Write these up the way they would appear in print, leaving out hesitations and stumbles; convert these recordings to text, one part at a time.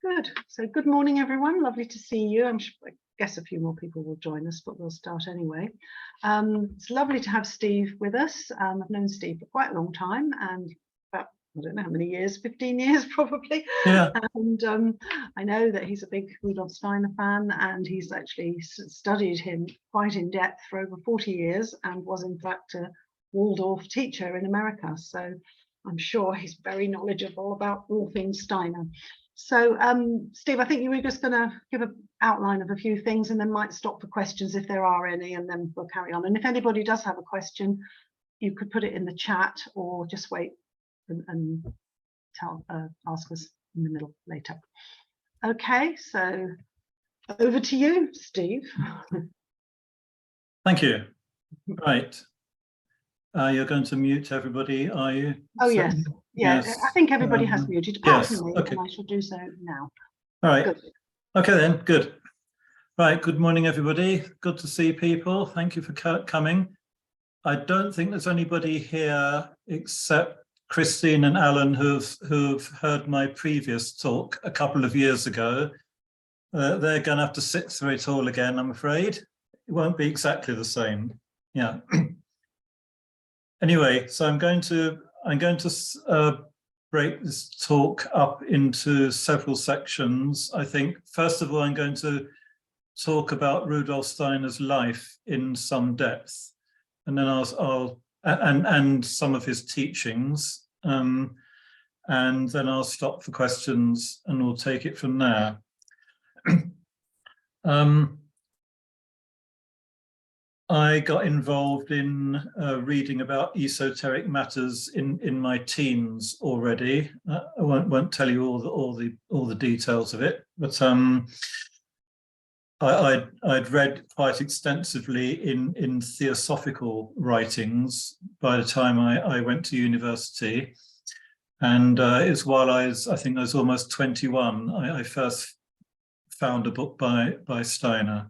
Good. So good morning, everyone. Lovely to see you. I guess a few more people will join us, but we'll start anyway. It's lovely to have Steve with us. I've known Steve for quite a long time, and about, I don't know how many years, 15 years probably. Yeah. And I know that he's a big Rudolf Steiner fan, and he's actually studied him quite in depth for over 40 years and was in fact a Waldorf teacher in America. So I'm sure he's very knowledgeable about all things Steiner. So, Steve, I think you were just going to give an outline of a few things and then might stop for questions if there are any, and then we'll carry on. And if anybody does have a question, you could put it in the chat or just wait and ask us in the middle later. Okay, so over to you, Steve. Thank you. Right. You're going to mute everybody, are you? Oh, yes. Yeah, yes. I think everybody has muted, apart yes. from me, Okay. and I shall do so now. All right. Good. Okay then, good. Right, good morning, everybody. Good to see people. Thank you for coming. I don't think there's anybody here except Christine and Alan who've heard my previous talk a couple of years ago. They're going to have to sit through it all again, I'm afraid. It won't be exactly the same. Yeah. Anyway, so I'm going to break this talk up into several sections. I think first of all, I'm going to talk about Rudolf Steiner's life in some depth, and then and some of his teachings, and then I'll stop for questions, and we'll take it from there. I got involved in reading about esoteric matters in my teens already. I won't tell you all the details of it, but I'd read quite extensively in theosophical writings by the time I went to university, and it's while I think I was almost 21. I first found a book by Steiner.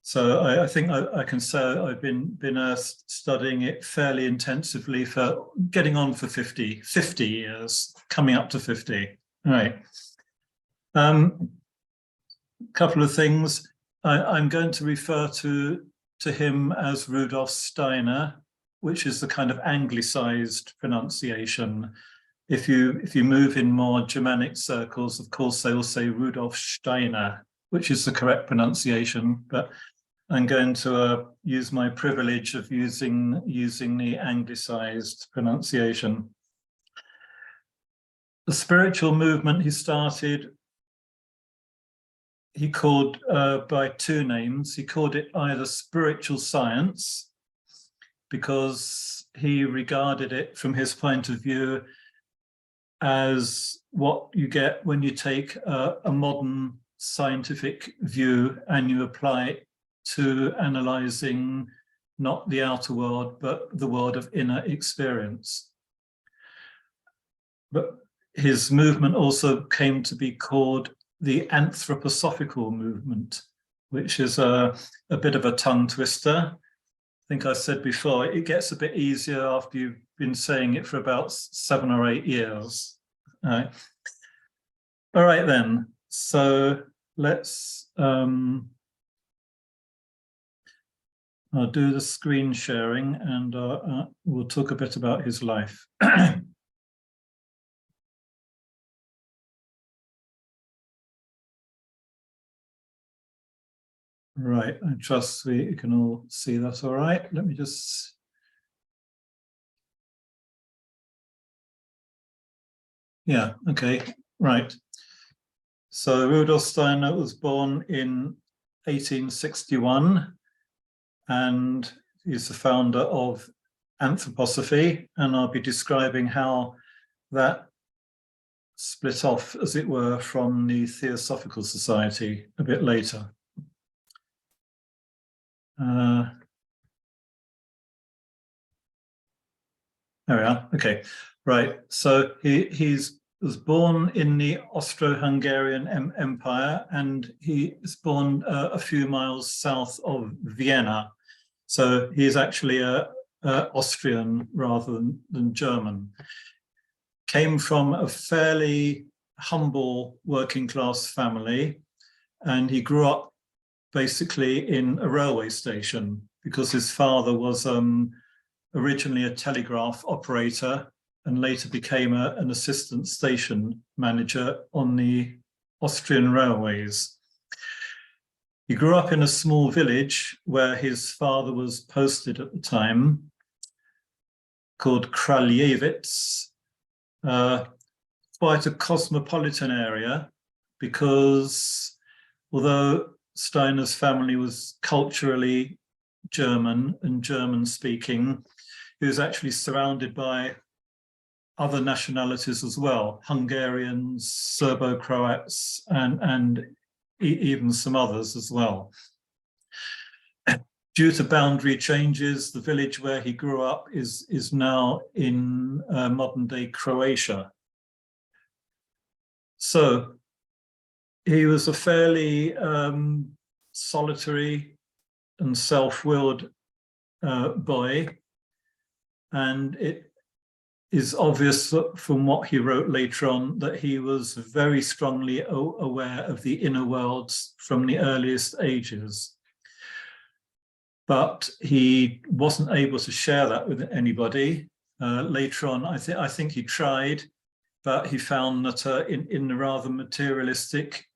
So I think I can say I've been studying it fairly intensively for getting on for 50 years, coming up to 50. All right. Couple of things. I'm going to refer to him as Rudolf Steiner, which is the kind of anglicized pronunciation. If you move in more Germanic circles, of course, they will say Rudolf Steiner, which is the correct pronunciation, but I'm going to use my privilege of using the anglicized pronunciation. The spiritual movement he started, he called by two names. He called it either spiritual science, because he regarded it from his point of view as what you get when you take a modern scientific view and you apply it to analyzing not the outer world, but the world of inner experience. But his movement also came to be called the anthroposophical movement, which is a bit of a tongue twister. I think I said before, it gets a bit easier after you've been saying it for about 7 or 8 years. All right then, so let's I'll do the screen sharing, and we'll talk a bit about his life. Right, I trust you can all see that all right. Let me just... Yeah, okay, right. So Rudolf Steiner was born in 1861, and he's the founder of anthroposophy, and I'll be describing how that split off, as it were, from the Theosophical Society a bit later. There we are. Okay, right. So he was born in the Austro-Hungarian Empire, and he was born a few miles south of Vienna. So he's actually Austrian rather than German. Came from a fairly humble working class family, and he grew up basically in a railway station because his father was originally a telegraph operator and later became an assistant station manager on the Austrian railways. He grew up in a small village where his father was posted at the time, called Kraljewitz, quite a cosmopolitan area, because although Steiner's family was culturally German and German speaking, he was actually surrounded by other nationalities as well, Hungarians, Serbo-Croats, and even some others as well. Due to boundary changes, the village where he grew up is now in modern-day Croatia. So he was a fairly solitary and self-willed boy, and it is obvious from what he wrote later on that he was very strongly aware of the inner worlds from the earliest ages. But he wasn't able to share that with anybody. Later on, I think he tried, but he found that in the rather materialistic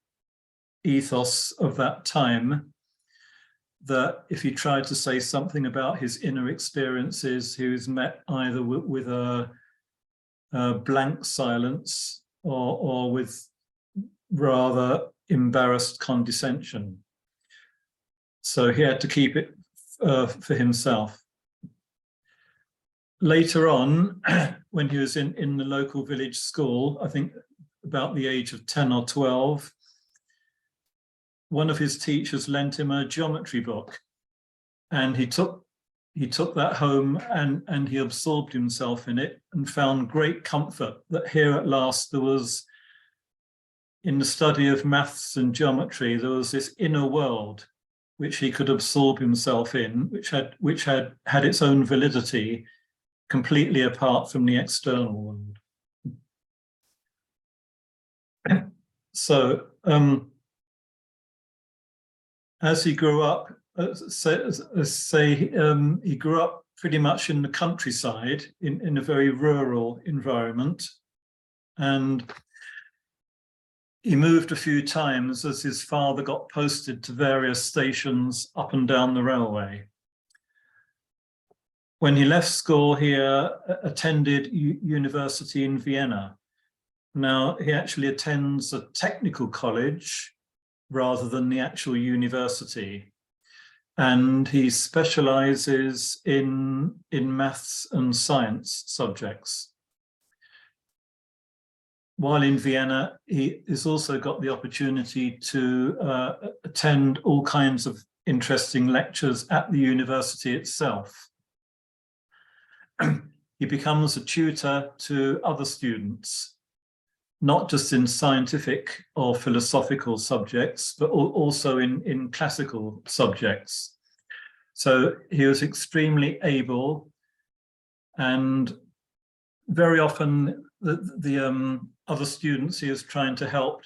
ethos of that time, that if he tried to say something about his inner experiences, he was met either with a blank silence or with rather embarrassed condescension. So he had to keep it for himself. Later on, when he was in the local village school, I think about the age of 10 or 12, one of his teachers lent him a geometry book, and he took that home and he absorbed himself in it and found great comfort that here at last there was, in the study of maths and geometry, there was this inner world which he could absorb himself in, which had its own validity completely apart from the external world. So as he grew up, he grew up pretty much in the countryside, in a very rural environment, and he moved a few times as his father got posted to various stations up and down the railway. When he left school, he attended university in Vienna. Now, he actually attends a technical college rather than the actual university. And he specializes in maths and science subjects. While in Vienna, he has also got the opportunity to attend all kinds of interesting lectures at the university itself. He becomes a tutor to other students, not just in scientific or philosophical subjects, but also in classical subjects. So he was extremely able, and very often the other students he was trying to help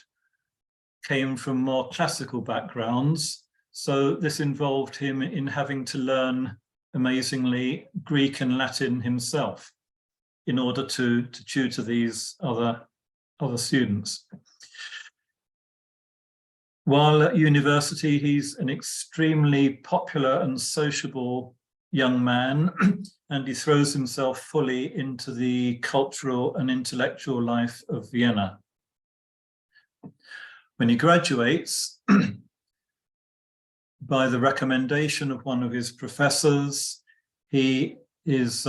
came from more classical backgrounds. So this involved him in having to learn, amazingly, Greek and Latin himself in order to tutor these other students. While at university, he's an extremely popular and sociable young man, and he throws himself fully into the cultural and intellectual life of Vienna. When he graduates, by the recommendation of one of his professors, he is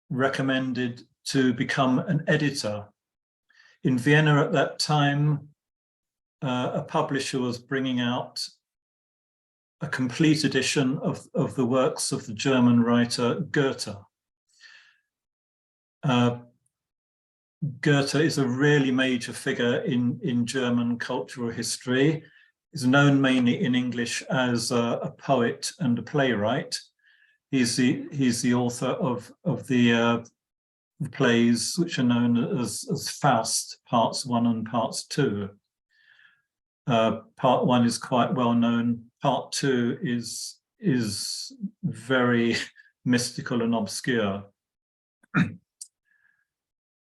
recommended to become an editor. In Vienna at that time, a publisher was bringing out a complete edition of the works of the German writer Goethe. Goethe is a really major figure in German cultural history. He's known mainly in English as a poet and a playwright. He's the author of the the plays which are known as Faust, parts 1 and parts 2. Part 1 is quite well known. Part 2 is very mystical and obscure.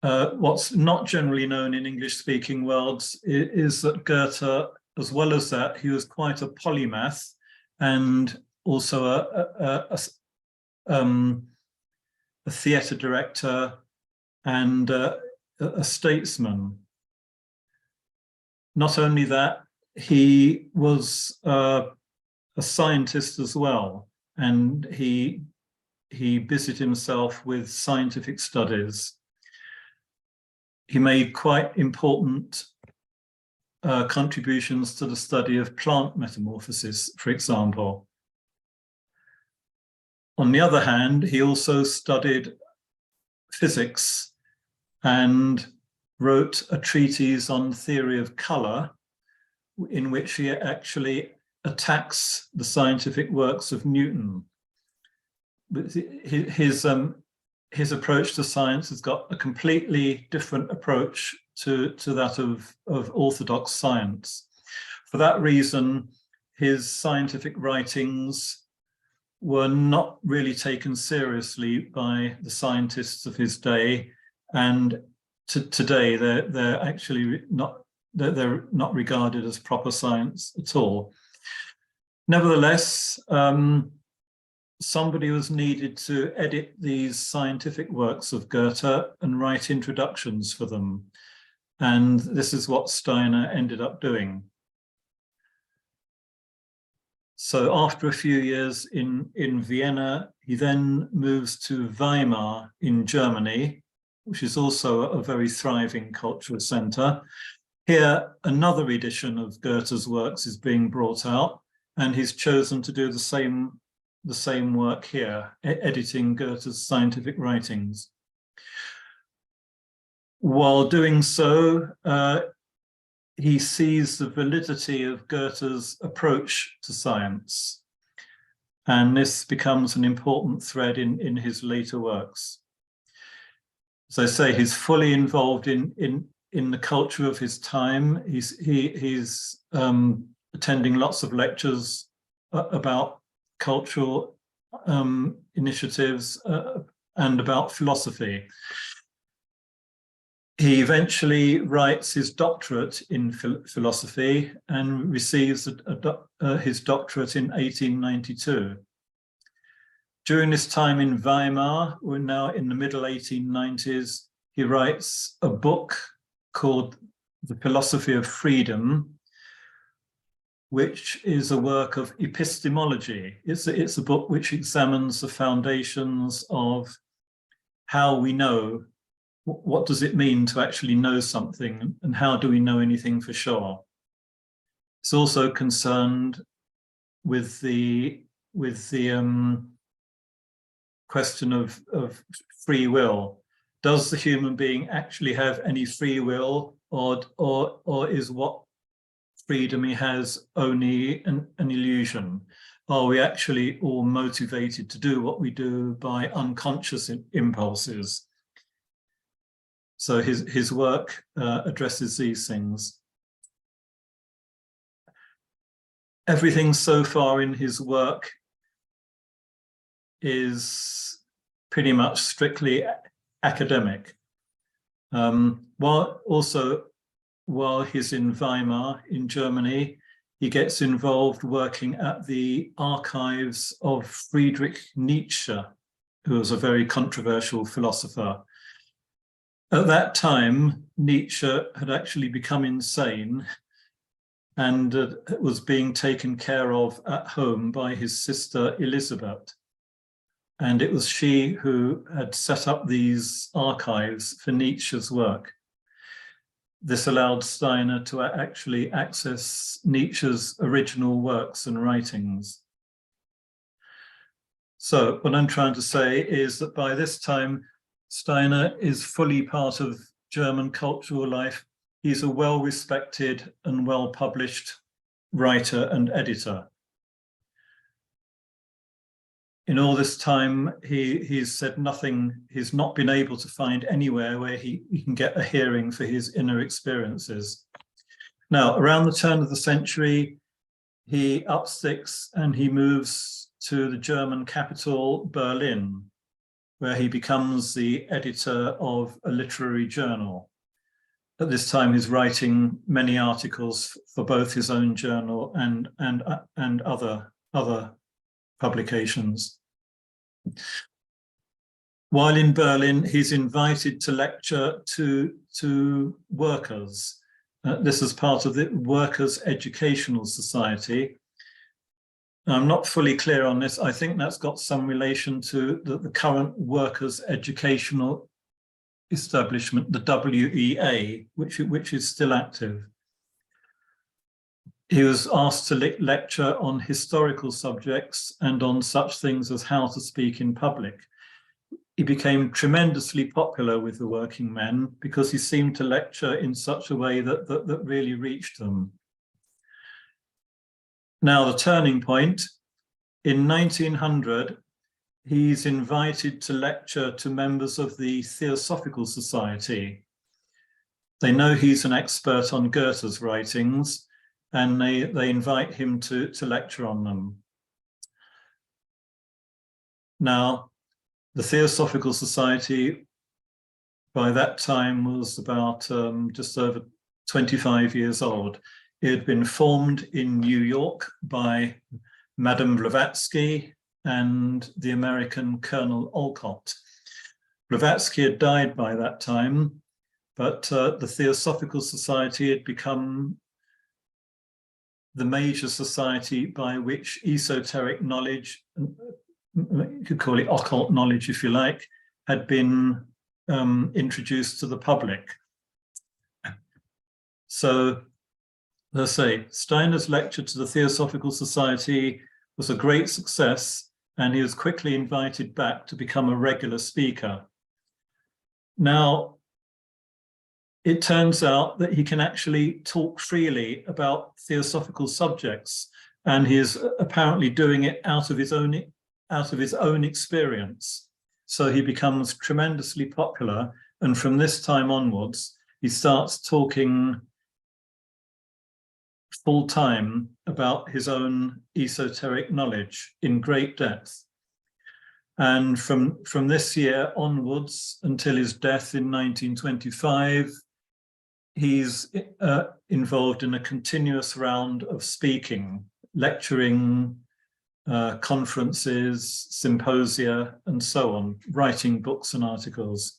What's not generally known in English-speaking worlds is that Goethe, as well as that, he was quite a polymath and also a theatre director and a statesman. Not only that, he was a scientist as well, and he busied himself with scientific studies. He made quite important contributions to the study of plant metamorphosis, for example. On the other hand, he also studied physics and wrote a treatise on theory of color, in which he actually attacks the scientific works of Newton. His approach to science has got a completely different approach to that of orthodox science. For that reason, his scientific writings were not really taken seriously by the scientists of his day, and today they're actually not regarded as proper science at all. Nevertheless, somebody was needed to edit these scientific works of Goethe and write introductions for them, and this is what Steiner ended up doing. So after a few years in Vienna, he then moves to Weimar in Germany, which is also a very thriving cultural center. Here, another edition of Goethe's works is being brought out, and he's chosen to do the same work here, editing Goethe's scientific writings. While doing so, he sees the validity of Goethe's approach to science, and this becomes an important thread in his later works. As I say, he's fully involved in the culture of his time. He's attending lots of lectures about cultural initiatives and about philosophy. He eventually writes his doctorate in philosophy and receives his doctorate in 1892. During this time in Weimar, we're now in the middle 1890s, he writes a book called The Philosophy of Freedom, which is a work of epistemology. It's a book which examines the foundations of how we know. What does it mean to actually know something, and how do we know anything for sure? It's also concerned with the question of free will. Does the human being actually have any free will, or is what freedom he has only an illusion? Are we actually all motivated to do what we do by unconscious impulses? So his work addresses these things. Everything so far in his work is pretty much strictly academic. While he's in Weimar in Germany, he gets involved working at the archives of Friedrich Nietzsche, who was a very controversial philosopher. At that time, Nietzsche had actually become insane and was being taken care of at home by his sister Elizabeth. And it was she who had set up these archives for Nietzsche's work. This allowed Steiner to actually access Nietzsche's original works and writings. So what I'm trying to say is that by this time, Steiner is fully part of German cultural life. He's a well-respected and well-published writer and editor. in all this time, he's said nothing, he's not been able to find anywhere where he can get a hearing for his inner experiences. Now, around the turn of the century, he up sticks and he moves to the German capital, Berlin, where he becomes the editor of a literary journal. At this time, he's writing many articles for both his own journal and other publications. While in Berlin, he's invited to lecture to workers. This is part of the Workers' Educational Society. I'm not fully clear on this. I think that's got some relation to the current Workers' Educational Establishment, the WEA, which is still active. He was asked to lecture on historical subjects and on such things as how to speak in public. He became tremendously popular with the working men because he seemed to lecture in such a way that really reached them. Now, the turning point, in 1900, he's invited to lecture to members of the Theosophical Society. They know he's an expert on Goethe's writings, and they invite him to lecture on them. Now, the Theosophical Society by that time was about just over 25 years old. It had been formed in New York by Madame Blavatsky and the American Colonel Olcott. Blavatsky had died by that time, but the Theosophical Society had become the major society by which esoteric knowledge, you could call it occult knowledge if you like, had been introduced to the public. So, let's say, Steiner's lecture to the Theosophical Society was a great success, and he was quickly invited back to become a regular speaker. Now, it turns out that he can actually talk freely about theosophical subjects, and he is apparently doing it out of his own experience. So he becomes tremendously popular, and from this time onwards, he starts talking full time about his own esoteric knowledge in great depth. And from this year onwards until his death in 1925, he's involved in a continuous round of speaking, lecturing, conferences, symposia, and so on, writing books and articles.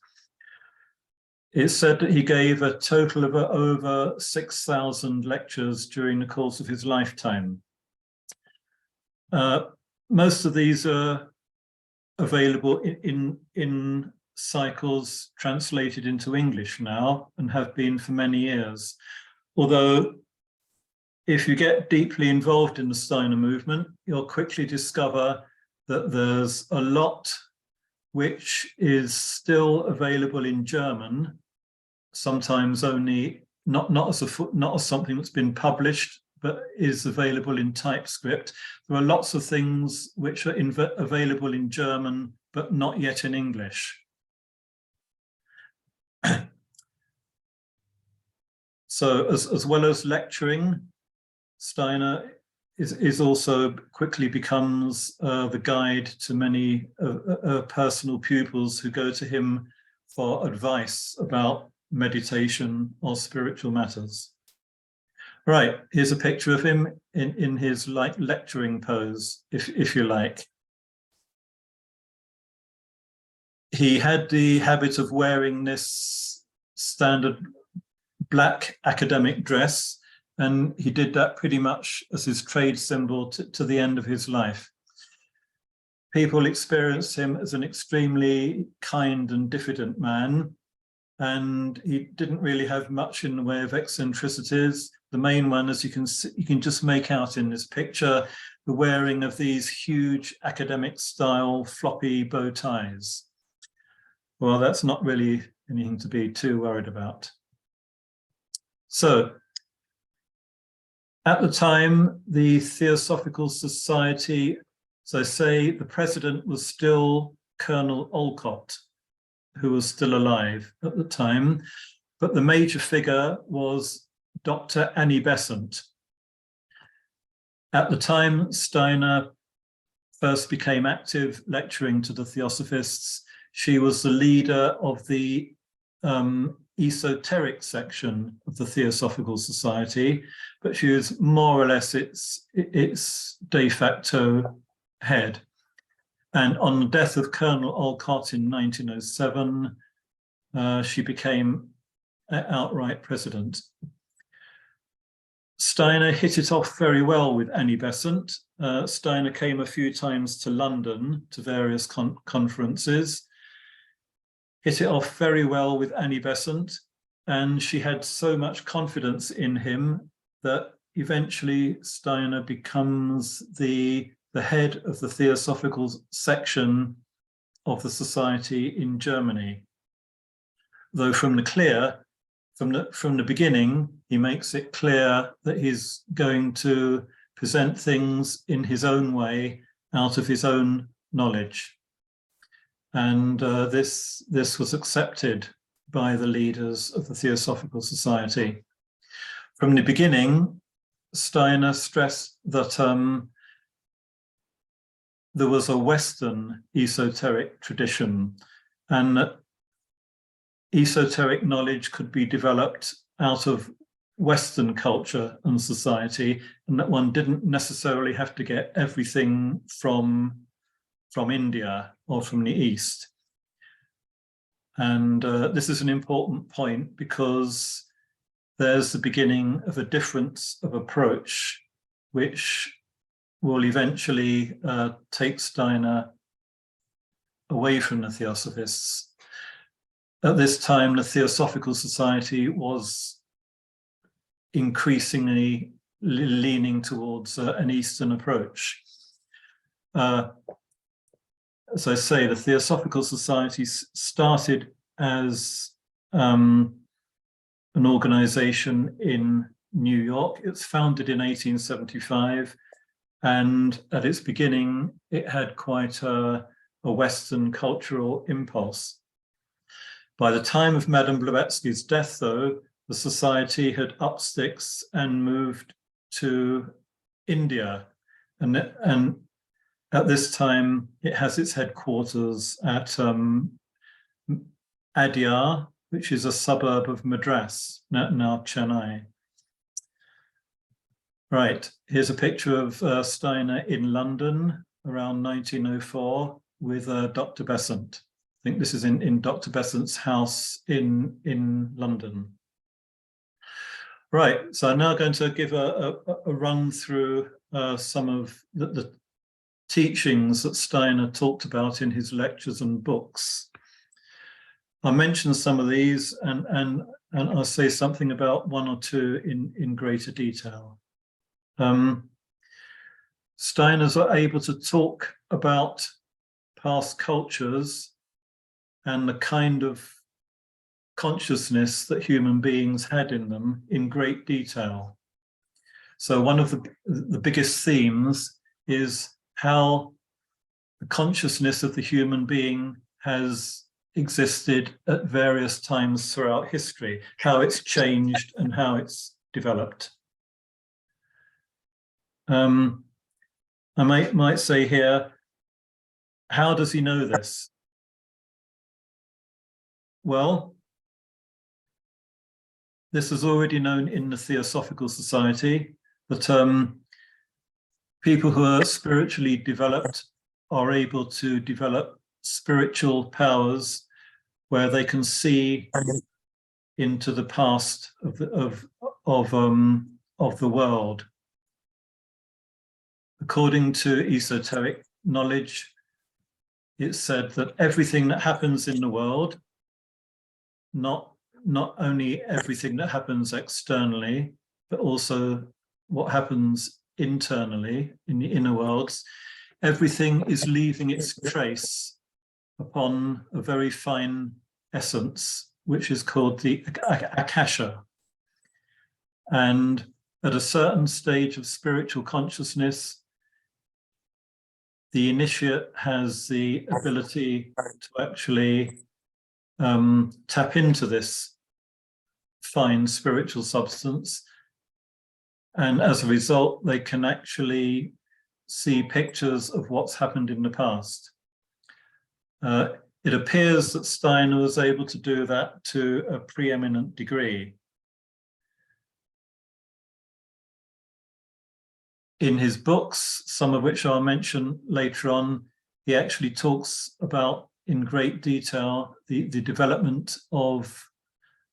It's said that he gave a total of over 6,000 lectures during the course of his lifetime. Most of these are available in cycles translated into English now and have been for many years. Although, if you get deeply involved in the Steiner movement, you'll quickly discover that there's a lot which is still available in German, sometimes only not as something that's been published, but is available in typescript. There are lots of things which are available in German, but not yet in English. So as well as lecturing, Steiner is also quickly becomes the guide to many personal pupils who go to him for advice about meditation or spiritual matters. Right, here's a picture of him in his lecturing pose, if you like. He had the habit of wearing this standard black academic dress, and he did that pretty much as his trade symbol to the end of his life. People experienced him as an extremely kind and diffident man, and he didn't really have much in the way of eccentricities. The main one, as you can just make out in this picture, the wearing of these huge academic style floppy bow ties. Well, that's not really anything to be too worried about. So, at the time, the Theosophical Society So say the president was still Colonel Olcott, who was still alive at the time, but the major figure was Dr. Annie Besant. At the time, Steiner first became active lecturing to the Theosophists. She was the leader of the esoteric section of the Theosophical Society, but she was more or less its de facto head. And on the death of Colonel Olcott in 1907, she became outright president. Steiner hit it off very well with Annie Besant. Steiner came a few times to London to various conferences, hit it off very well with Annie Besant, and she had so much confidence in him that eventually Steiner becomes the head of the Theosophical section of the society in Germany. Though from the beginning, he makes it clear that he's going to present things in his own way, out of his own knowledge. And this was accepted by the leaders of the Theosophical Society. From the beginning, Steiner stressed that there was a Western esoteric tradition, and that esoteric knowledge could be developed out of Western culture and society, and that one didn't necessarily have to get everything from India or from the East. And this is an important point because there's the beginning of a difference of approach, which will eventually take Steiner away from the Theosophists. At this time, the Theosophical Society was increasingly leaning towards an Eastern approach. As I say, the Theosophical Society started as an organization in New York. It's founded in 1875, and at its beginning, it had quite a Western cultural impulse. By the time of Madame Blavatsky's death, though, the society had upped sticks and moved to India. And at this time, it has its headquarters at Adyar, which is a suburb of Madras, now Chennai. Right, here's a picture of Steiner in London around 1904 with Dr. Besant. I think this is in Dr. Besant's house in London. Right, so I'm now going to give a run through some of the teachings that Steiner talked about in his lectures and books. I'll mention some of these and I'll say something about one or two in greater detail. Steiners are able to talk about past cultures and the kind of consciousness that human beings had in them in great detail. So one of the biggest themes is how the consciousness of the human being has existed at various times throughout history, how it's changed and how it's developed. I might say here, how does he know this? Well, this is already known in the Theosophical Society, that people who are spiritually developed are able to develop spiritual powers where they can see into the past of the world. According to esoteric knowledge, it's said that everything that happens in the world, not only everything that happens externally, but also what happens internally in the inner worlds, everything is leaving its trace upon a very fine essence, which is called the akasha. And at a certain stage of spiritual consciousness, the initiate has the ability to actually tap into this fine spiritual substance. And as a result, they can actually see pictures of what's happened in the past. It appears that Steiner was able to do that to a preeminent degree. In his books, some of which I'll mention later on, he actually talks about in great detail the development of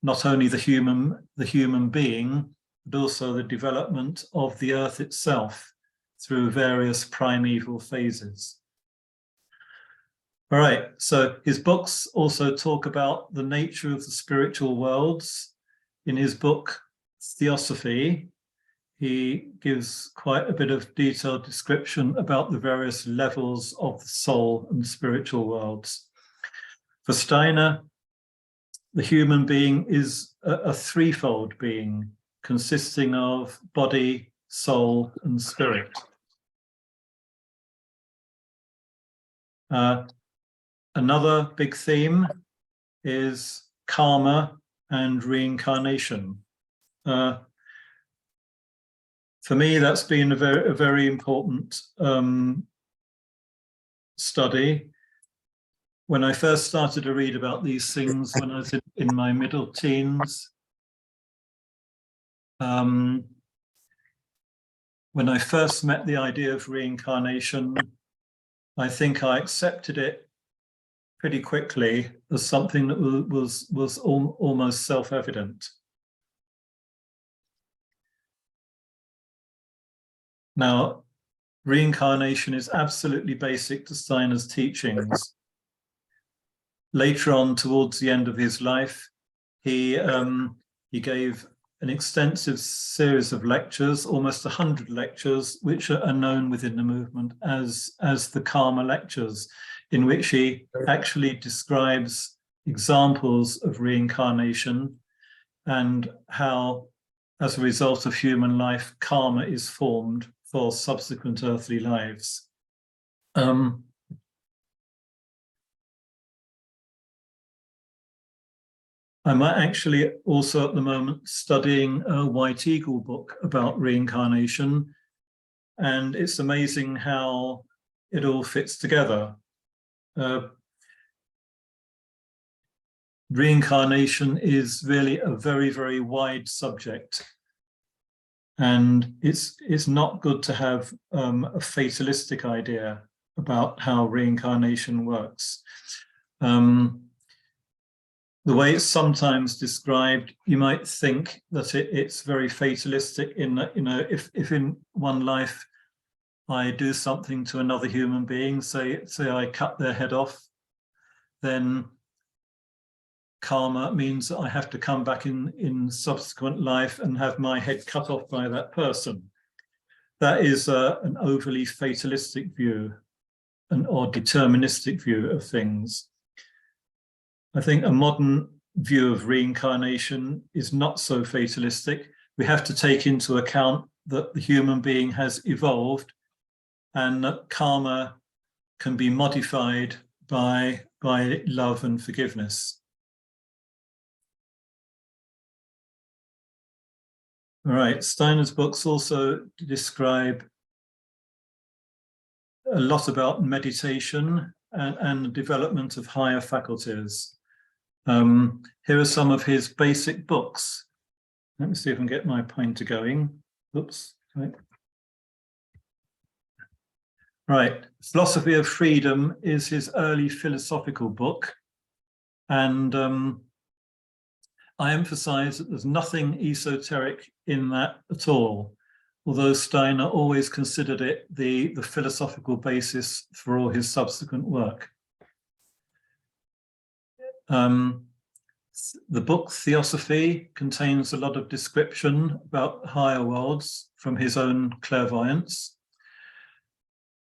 not only the human being, but also the development of the earth itself through various primeval phases. All right, so his books also talk about the nature of the spiritual worlds. In his book, Theosophy, he gives quite a bit of detailed description about the various levels of the soul and spiritual worlds. For Steiner, the human being is a threefold being consisting of body, soul, and spirit. Another big theme is karma and reincarnation. For me, that's been a very important study. When I first started to read about these things when I was in my middle teens, when I first met the idea of reincarnation, I think I accepted it pretty quickly as something that was almost self-evident. Now, reincarnation is absolutely basic to Steiner's teachings. Later on, towards the end of his life, he gave an extensive series of lectures, almost 100 lectures, which are known within the movement as the Karma lectures, in which he actually describes examples of reincarnation and how, as a result of human life, karma is formed for subsequent earthly lives. I'm actually also at the moment studying a White Eagle book about reincarnation, and it's amazing how it all fits together. Reincarnation is really a very, very wide subject, and it's not good to have a fatalistic idea about how reincarnation works. The way it's sometimes described, you might think that it's very fatalistic in that, you know, if in one life I do something to another human being, say I cut their head off, then karma means that I have to come back in subsequent life and have my head cut off by that person. That is an overly fatalistic view or deterministic view of things. I think a modern view of reincarnation is not so fatalistic. We have to take into account that the human being has evolved and that karma can be modified by love and forgiveness. All right, Steiner's books also describe a lot about meditation and the development of higher faculties. Here are some of his basic books. Let me see if I can get my pointer going. Oops. Right. Philosophy of Freedom is his early philosophical book. And I emphasize that there's nothing esoteric in that at all, although Steiner always considered it the philosophical basis for all his subsequent work. The book Theosophy contains a lot of description about higher worlds from his own clairvoyance.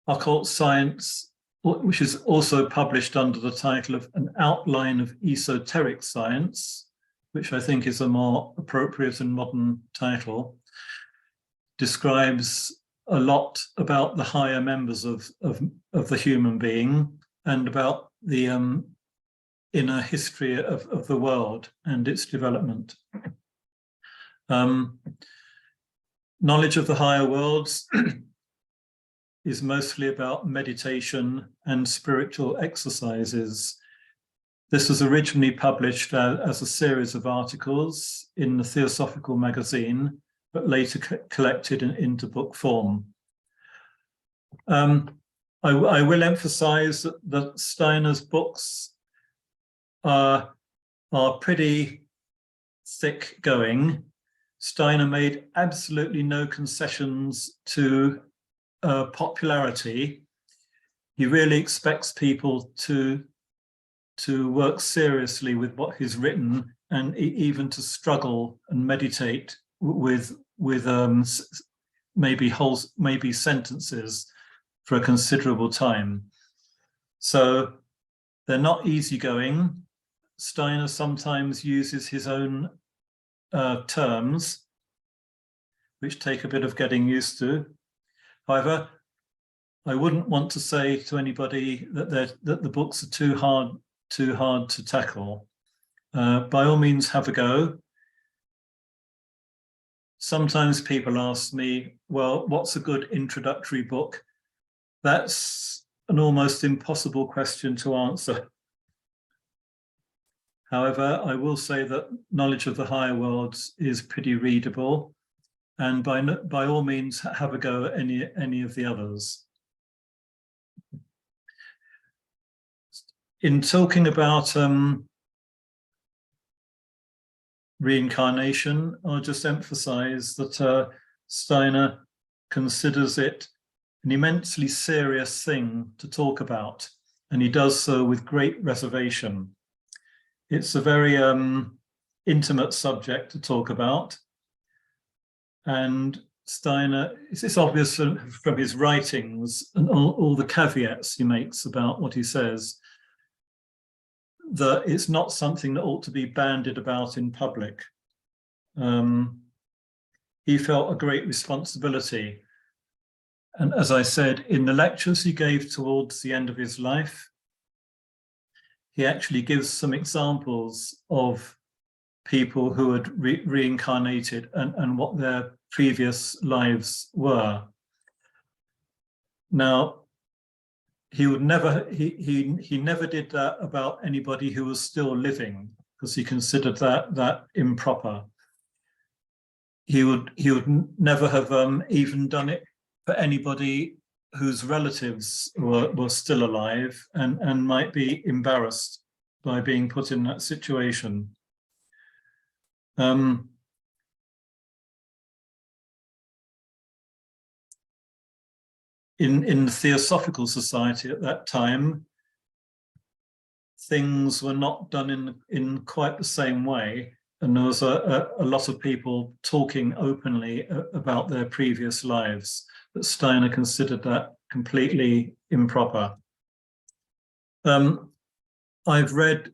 Occult Science, which is also published under the title of An Outline of Esoteric Science, which I think is a more appropriate and modern title, describes a lot about the higher members of the human being and about the inner history of the world and its development. Knowledge of the higher worlds is mostly about meditation and spiritual exercises. This was originally published as a series of articles in the Theosophical magazine, but later collected into book form. I will emphasize that Steiner's books are pretty thick going. Steiner made absolutely no concessions to popularity. He really expects people to work seriously with what he's written, and even to struggle and meditate with maybe sentences for a considerable time. So they're not easygoing. Steiner sometimes uses his own terms, which take a bit of getting used to. However, I wouldn't want to say to anybody that the books are too hard to tackle. By all means, have a go. Sometimes people ask me, well, what's a good introductory book? That's an almost impossible question to answer. However, I will say that Knowledge of the Higher Worlds is pretty readable, and by all means, have a go at any of the others. In talking about reincarnation, I'll just emphasize that Steiner considers it an immensely serious thing to talk about, and he does so with great reservation. It's a very intimate subject to talk about, and Steiner, it's obvious from his writings and all the caveats he makes about what he says, that it's not something that ought to be bandied about in public. He felt a great responsibility. And as I said, in the lectures he gave towards the end of his life, he actually gives some examples of people who had reincarnated and what their previous lives were. Now, he never did that about anybody who was still living, because he considered that improper. He would never have even done it for anybody whose relatives were still alive and might be embarrassed by being put in that situation. In the Theosophical Society at that time, things were not done in quite the same way, and there was a lot of people talking openly about their previous lives, but Steiner considered that completely improper. I've read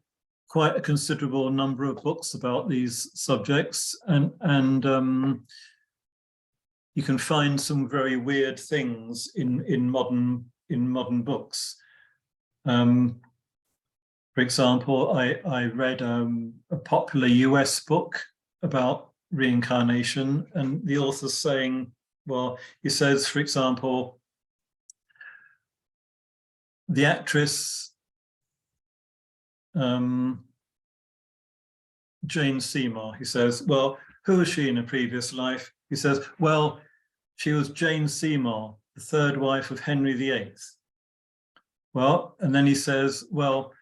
quite a considerable number of books about these subjects, and you can find some very weird things in modern books. For example, I read a popular US book about reincarnation, and the author's saying, well, he says, for example, the actress Jane Seymour, he says, well, who was she in a previous life? He says, well, she was Jane Seymour, the third wife of Henry VIII. Well, and then he says, well,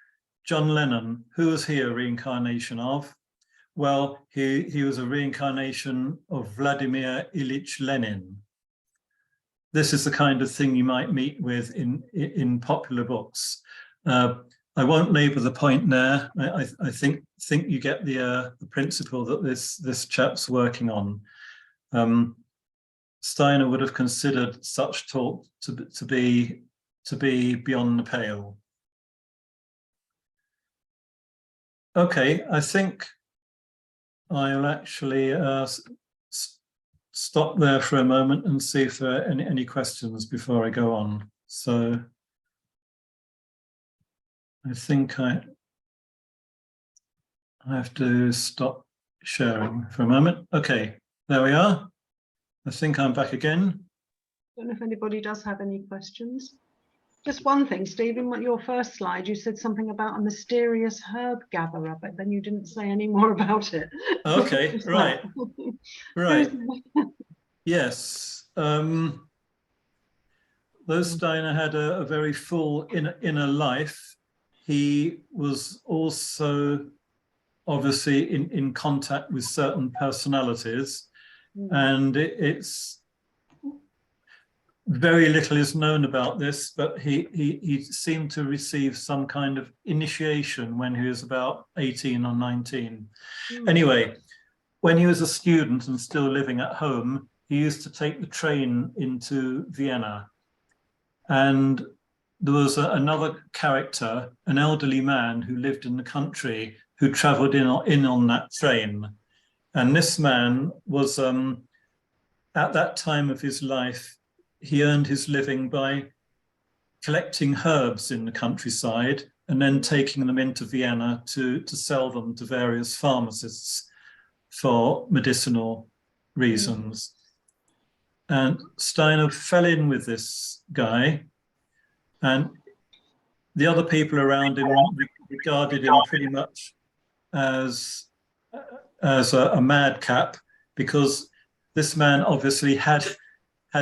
John Lennon, who was he a reincarnation of? Well, he was a reincarnation of Vladimir Ilyich Lenin. This is the kind of thing you might meet with in popular books. I won't labour the point there. I think you get the principle that this chap's working on. Steiner would have considered such talk to be beyond the pale. Okay, I think I'll actually stop there for a moment and see if there are any questions before I go on. So I think I have to stop sharing for a moment. Okay, there we are. I think I'm back again. Don't know if anybody does have any questions. Just one thing, Stephen, what your first slide, you said something about a mysterious herb gatherer, but then you didn't say any more about it. Okay, right. Right. Yes. Though Steiner had a very full inner life, he was also obviously in contact with certain personalities, and it's very little is known about this, but he seemed to receive some kind of initiation when he was about 18 or 19. Anyway, when he was a student and still living at home, he used to take the train into Vienna. And there was another character, an elderly man who lived in the country, who traveled in on that train. And this man was, at that time of his life, he earned his living by collecting herbs in the countryside and then taking them into Vienna to sell them to various pharmacists for medicinal reasons. And Steiner fell in with this guy, and the other people around him regarded him pretty much as a madcap, because this man obviously had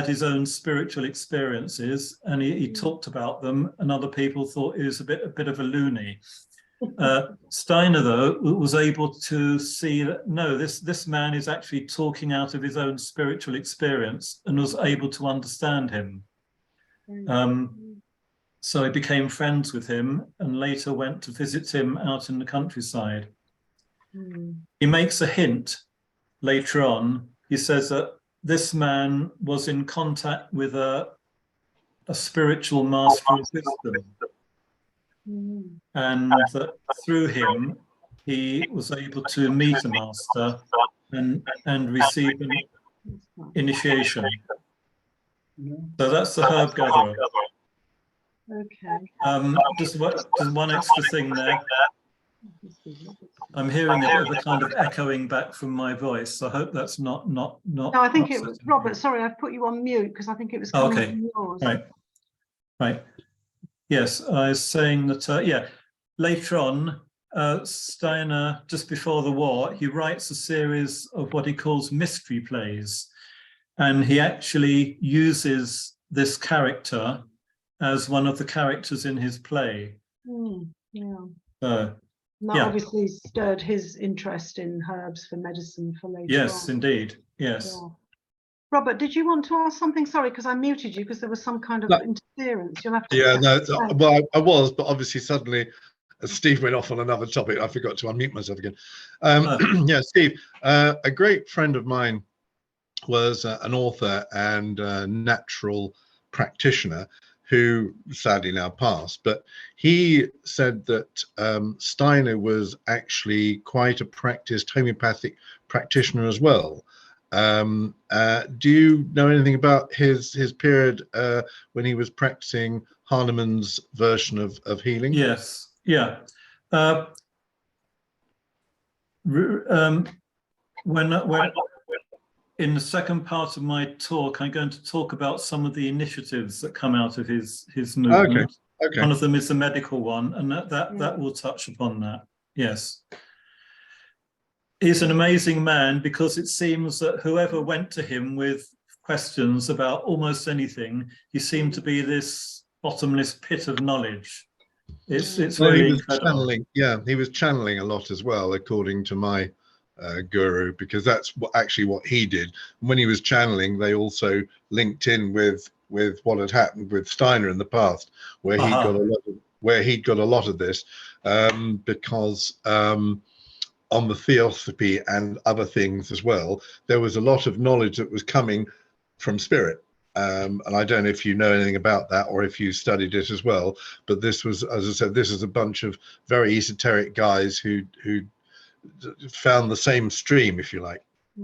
his own spiritual experiences, and he talked about them, and other people thought he was a bit of a loony. Steiner, though, was able to see that, no, this man is actually talking out of his own spiritual experience, and was able to understand him. So he became friends with him and later went to visit him out in the countryside. He makes a hint later on. He says that this man was in contact with a spiritual master of wisdom. And that through him, he was able to meet a master and receive an initiation. So that's the herb gatherer. Okay. Just one extra thing there. I'm hearing a bit of a kind of echoing back from my voice. So I hope that's not. No, I think it was Robert. Sorry, I've put you on mute because I think it was coming from yours. Right. Yes, I was saying that. Later on, Steiner, just before the war, he writes a series of what he calls mystery plays, and he actually uses this character as one of the characters in his play. That obviously stirred his interest in herbs for medicine for later on. Yes, indeed. Yes. Yeah. Robert, did you want to ask something? Sorry, because I muted you because there was some kind of interference. You'll have to. Well, I was, but obviously suddenly, as Steve went off on another topic, I forgot to unmute myself again. Yeah, Steve, a great friend of mine was an author and natural practitioner who sadly now passed, but he said that Steiner was actually quite a practiced homeopathic practitioner as well. Do you know anything about his period when he was practicing Hahnemann's version of healing? Yes, yeah. When in the second part of my talk, I'm going to talk about some of the initiatives that come out of his movement. Okay. One of them is the medical one, and that will touch upon that. Yes. He's an amazing man, because it seems that whoever went to him with questions about almost anything, he seemed to be this bottomless pit of knowledge. It's really incredible. He was channeling a lot as well, according to my guru, because that's actually what he did. When he was channeling, they also linked in with what had happened with Steiner in the past, where he got a lot of this, because on the theosophy and other things as well, there was a lot of knowledge that was coming from spirit. And I don't know if you know anything about that or if you studied it as well, but this was, as I said, this is a bunch of very esoteric guys who found the same stream, if you like.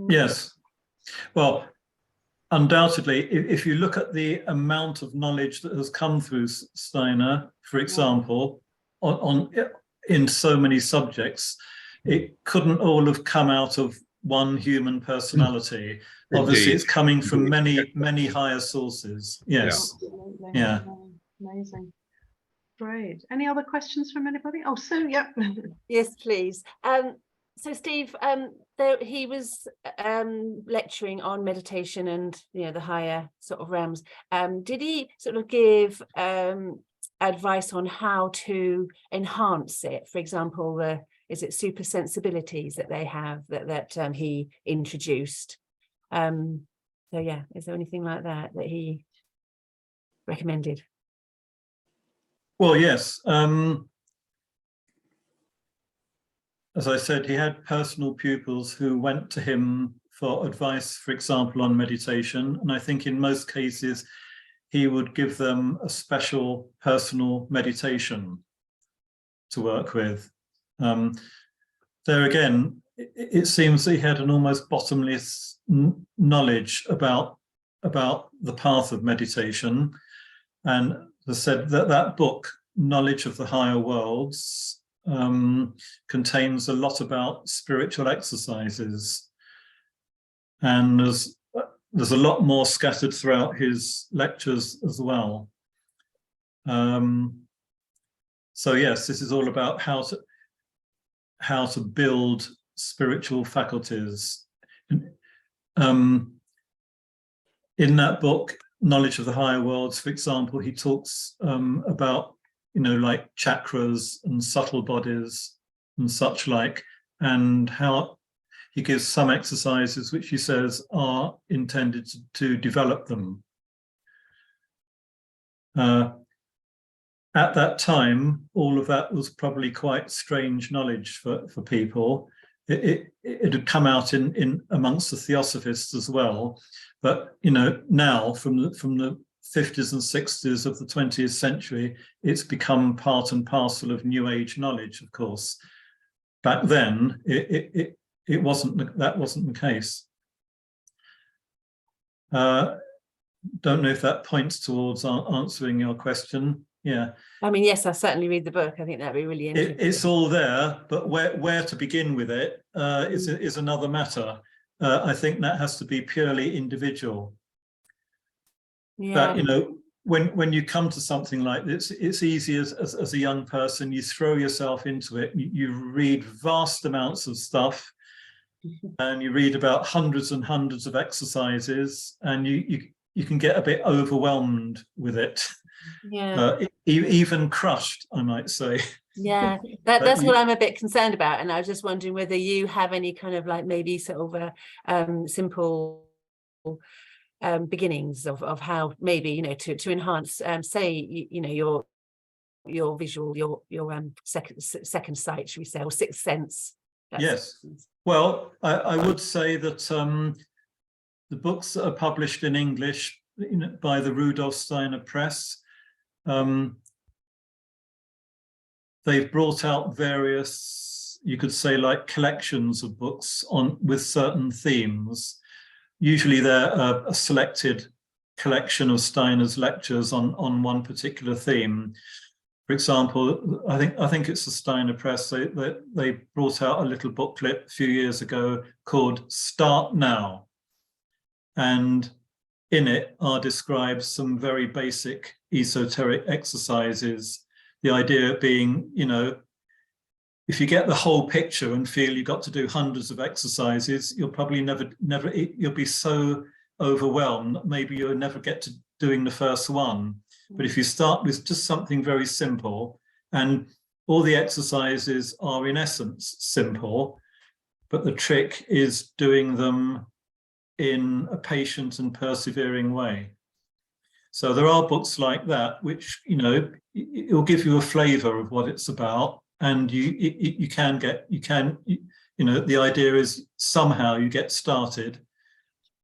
Yes. Well, undoubtedly, if you look at the amount of knowledge that has come through Steiner, for example, in so many subjects, it couldn't all have come out of one human personality. Obviously, it's coming from many higher sources. Yes. Absolutely. Yeah. Amazing. Great. Any other questions from anybody? Oh, Sue, yep. Yes, please. So Steve, he was lecturing on meditation and the higher sort of realms. Did he sort of give advice on how to enhance it? For example, is it super sensibilities that they have that he introduced? So yeah, is there anything like that he recommended? Well, yes. As I said, he had personal pupils who went to him for advice, for example, on meditation. And I think in most cases, he would give them a special personal meditation to work with. There again, it seems that he had an almost bottomless knowledge about the path of meditation. And as I said, that book, Knowledge of the Higher Worlds, contains a lot about spiritual exercises, and there's a lot more scattered throughout his lectures as well. So yes, this is all about how to build spiritual faculties. In that book, Knowledge of the Higher Worlds, for example, he talks about like chakras and subtle bodies and such like, and how he gives some exercises which he says are intended to develop them. At that time, all of that was probably quite strange knowledge for people. It had come out in amongst the theosophists as well, but now from the 50s and 60s of the 20th century, it's become part and parcel of New Age knowledge, of course. Back then, it wasn't, that wasn't the case. Don't know if that points towards answering your question. Yeah. I mean, yes, I certainly read the book. I think that'd be really interesting. It's all there, but where to begin with it is another matter. I think that has to be purely individual. Yeah. But when you come to something like this, it's easy as a young person, you throw yourself into it, you read vast amounts of stuff, and you read about hundreds and hundreds of exercises, and you can get a bit overwhelmed with it. Yeah. Even crushed, I might say. Yeah, that's what I'm a bit concerned about, and I was just wondering whether you have any kind of like maybe sort of simple beginnings of how maybe to enhance say your visual, your second sight, should we say, or sixth sense. Yes. Well, I would say that the books that are published in English by the Rudolf Steiner Press, they've brought out various, you could say, like collections of books with certain themes. Usually they're a selected collection of Steiner's lectures on one particular theme. For example, I think it's the Steiner Press. They brought out a little booklet a few years ago called Start Now. And in it are described some very basic esoteric exercises. The idea being, if you get the whole picture and feel you've got to do hundreds of exercises, you'll probably never, you'll be so overwhelmed, maybe you'll never get to doing the first one. But if you start with just something very simple, and all the exercises are in essence simple, but the trick is doing them in a patient and persevering way. So there are books like that, which, it'll give you a flavor of what it's about. And the idea is somehow you get started,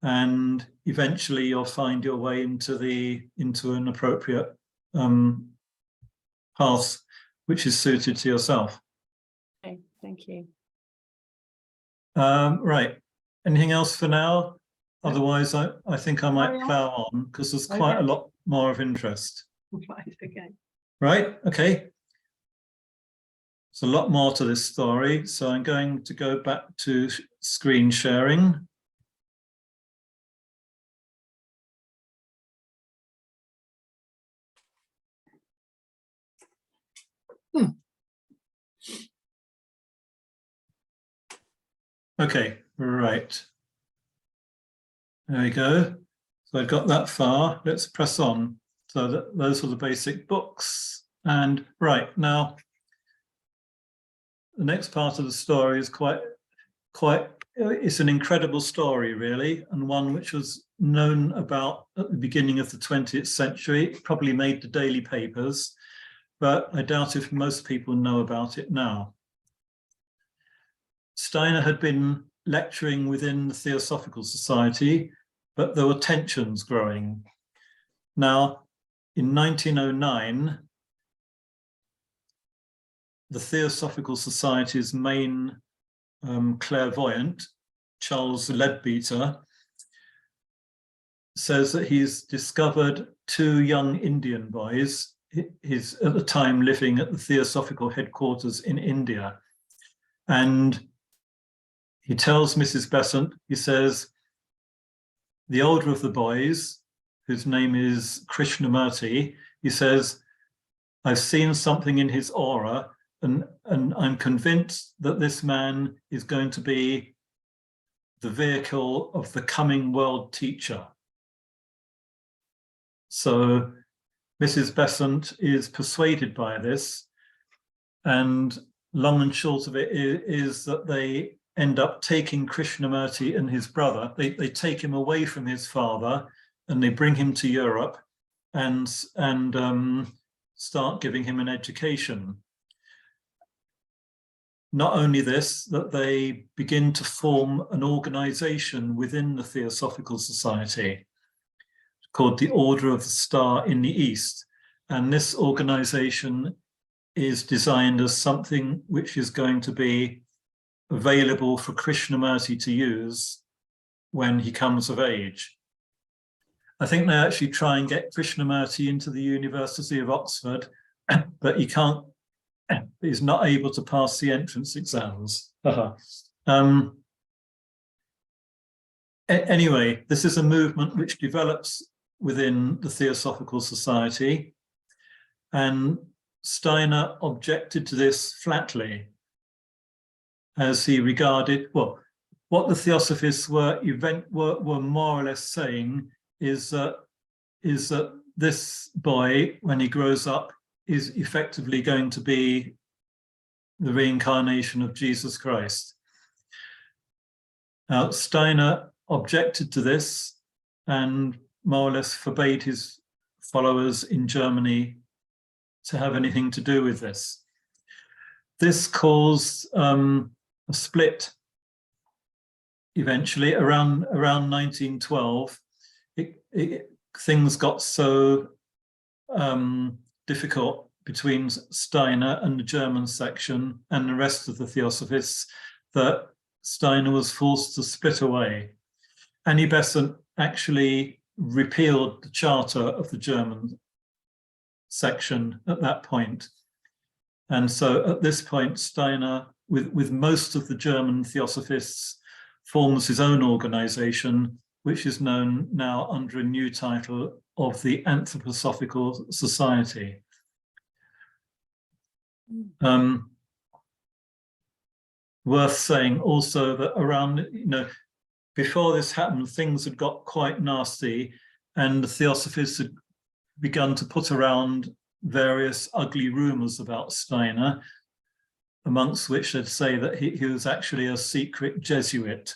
and eventually you'll find your way into an appropriate path which is suited to yourself. Okay, thank you. Right. Anything else for now? Otherwise, I think I might Carry on. plough on because there's quite a Okay. lot more of interest. Right, okay. Right, okay. There's a lot more to this story, so I'm going to go back to screen sharing. Okay, right. There we go. So I've got that far. Let's press on. So those are the basic books. And right now, the next part of the story is quite, it's an incredible story, really, and one which was known about at the beginning of the 20th century. It probably made the daily papers, but I doubt if most people know about it now. Steiner had been lecturing within the Theosophical Society, but there were tensions growing. Now, in 1909, the Theosophical Society's main clairvoyant, Charles Leadbeater, says that he's discovered two young Indian boys. He's at the time living at the Theosophical headquarters in India. And he tells Mrs. Besant, he says, the older of the boys, whose name is Krishnamurti, he says, I've seen something in his aura, and I'm convinced that this man is going to be the vehicle of the coming world teacher. So Mrs. Besant is persuaded by this, and long and short of it is that they end up taking Krishnamurti and his brother. They take him away from his father and they bring him to Europe and start giving him an education. Not only this, that they begin to form an organization within the Theosophical Society called the Order of the Star in the East. And this organization is designed as something which is going to be available for Krishnamurti to use when he comes of age. I think they actually try and get Krishnamurti into the University of Oxford, but he can't, he's not able to pass the entrance exams. Anyway, this is a movement which develops within the Theosophical Society, and Steiner objected to this flatly, as he regarded, well, what the Theosophists were more or less saying is that this boy, when he grows up, is effectively going to be the reincarnation of Jesus Christ. Now, Steiner objected to this and more or less forbade his followers in Germany to have anything to do with this. This caused a split eventually around 1912. Things got so difficult between Steiner and the German section and the rest of the Theosophists that Steiner was forced to split away. Annie Besant actually repealed the charter of the German section at that point. And so at this point, Steiner, with most of the German Theosophists, forms his own organization, which is known now under a new title of the Anthroposophical Society. Worth saying also that around, before this happened, things had got quite nasty, and the Theosophists had begun to put around various ugly rumors about Steiner, amongst which they'd say that he was actually a secret Jesuit.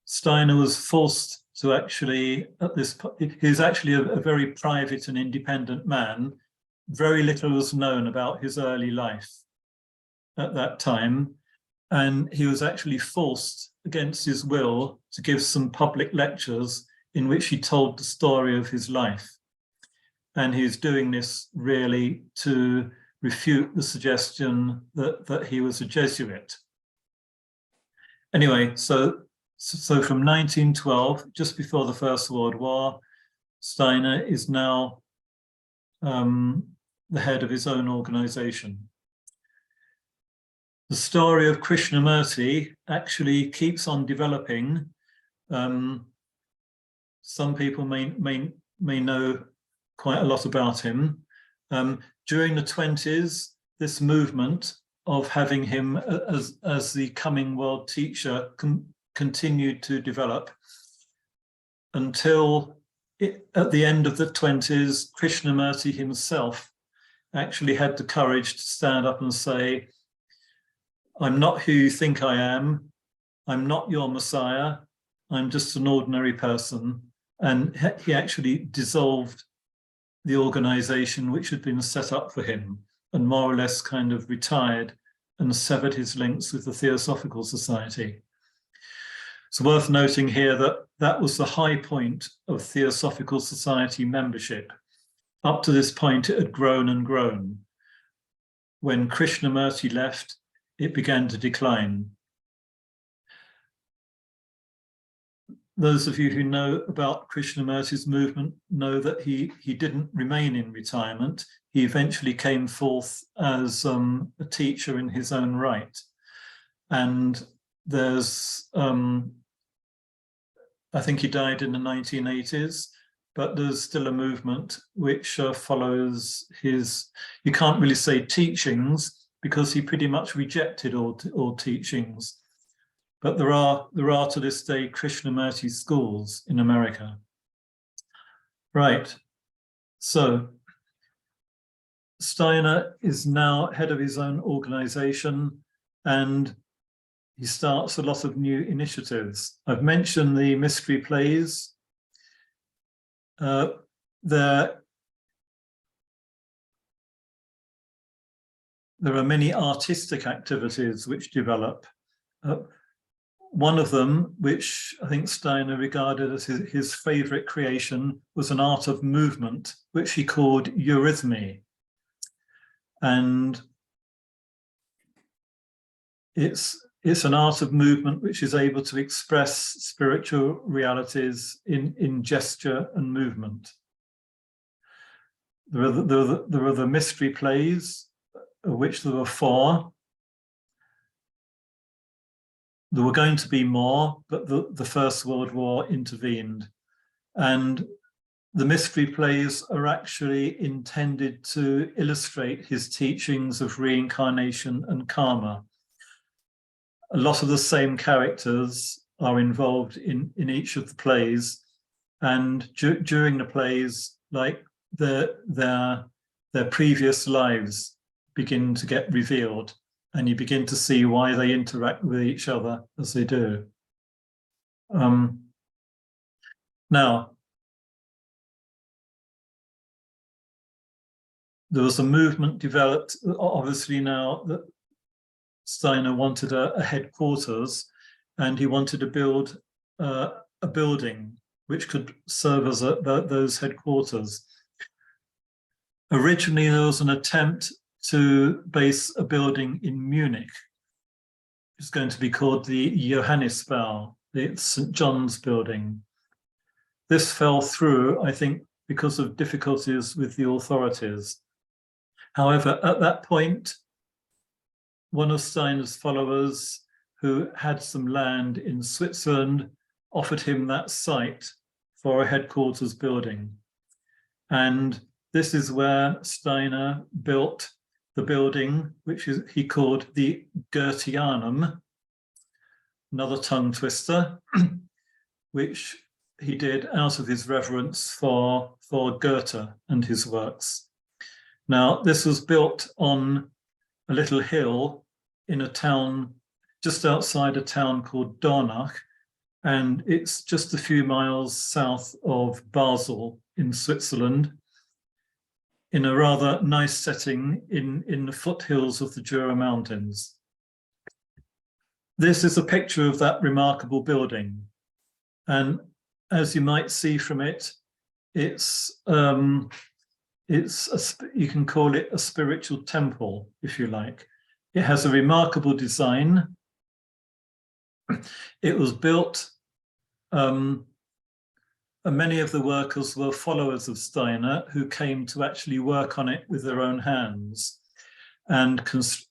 Steiner was forced to actually, he was actually a very private and independent man. Very little was known about his early life at that time. And he was actually forced against his will to give some public lectures in which he told the story of his life. And he's doing this really to refute the suggestion that he was a Jesuit. Anyway, so So from 1912, just before the First World War, Steiner is now the head of his own organization. The story of Krishnamurti actually keeps on developing. Some people may know quite a lot about him. During the 20s, this movement of having him as the coming world teacher continued to develop until at the end of the 20s, Krishnamurti himself actually had the courage to stand up and say, I'm not who you think I am. I'm not your Messiah. I'm just an ordinary person. And he actually dissolved the organization which had been set up for him and more or less kind of retired and severed his links with the Theosophical Society. It's worth noting here that that was the high point of Theosophical Society membership. Up to this point, it had grown and grown. When Krishnamurti left, it began to decline. Those of you who know about Krishnamurti's movement know that he didn't remain in retirement. He eventually came forth as a teacher in his own right. And there's, I think he died in the 1980s, but there's still a movement which follows his, you can't really say teachings, because he pretty much rejected all teachings. But there are to this day Krishnamurti schools in America. Right, so Steiner is now head of his own organization, and he starts a lot of new initiatives. I've mentioned the mystery plays. There are many artistic activities which develop. One of them, which I think Steiner regarded as his favorite creation, was an art of movement, which he called eurythmy. And it's an art of movement which is able to express spiritual realities in gesture and movement. There are the mystery plays, of which there were 4. There were going to be more, but the First World War intervened. And the mystery plays are actually intended to illustrate his teachings of reincarnation and karma. A lot of the same characters are involved in each of the plays. And during the plays, like their previous lives begin to get revealed, and you begin to see why they interact with each other as they do. Now, there was a movement developed, obviously now that Steiner wanted a headquarters, and he wanted to build a building which could serve as those headquarters. Originally, there was an attempt to base a building in Munich. It's going to be called the Johannisbau, the St. John's building. This fell through, I think, because of difficulties with the authorities. However, at that point, one of Steiner's followers, who had some land in Switzerland, offered him that site for a headquarters building. And this is where Steiner built the building, which he called the Goetheanum, another tongue twister, which he did out of his reverence for Goethe and his works. Now, this was built on a little hill in a town just outside a town called Dornach, and it's just a few miles south of Basel in Switzerland, in a rather nice setting in the foothills of the Jura Mountains. This is a picture of that remarkable building. And as you might see from it, you can call it a spiritual temple, if you like. It has a remarkable design. It was built, and many of the workers were followers of Steiner who came to actually work on it with their own hands. And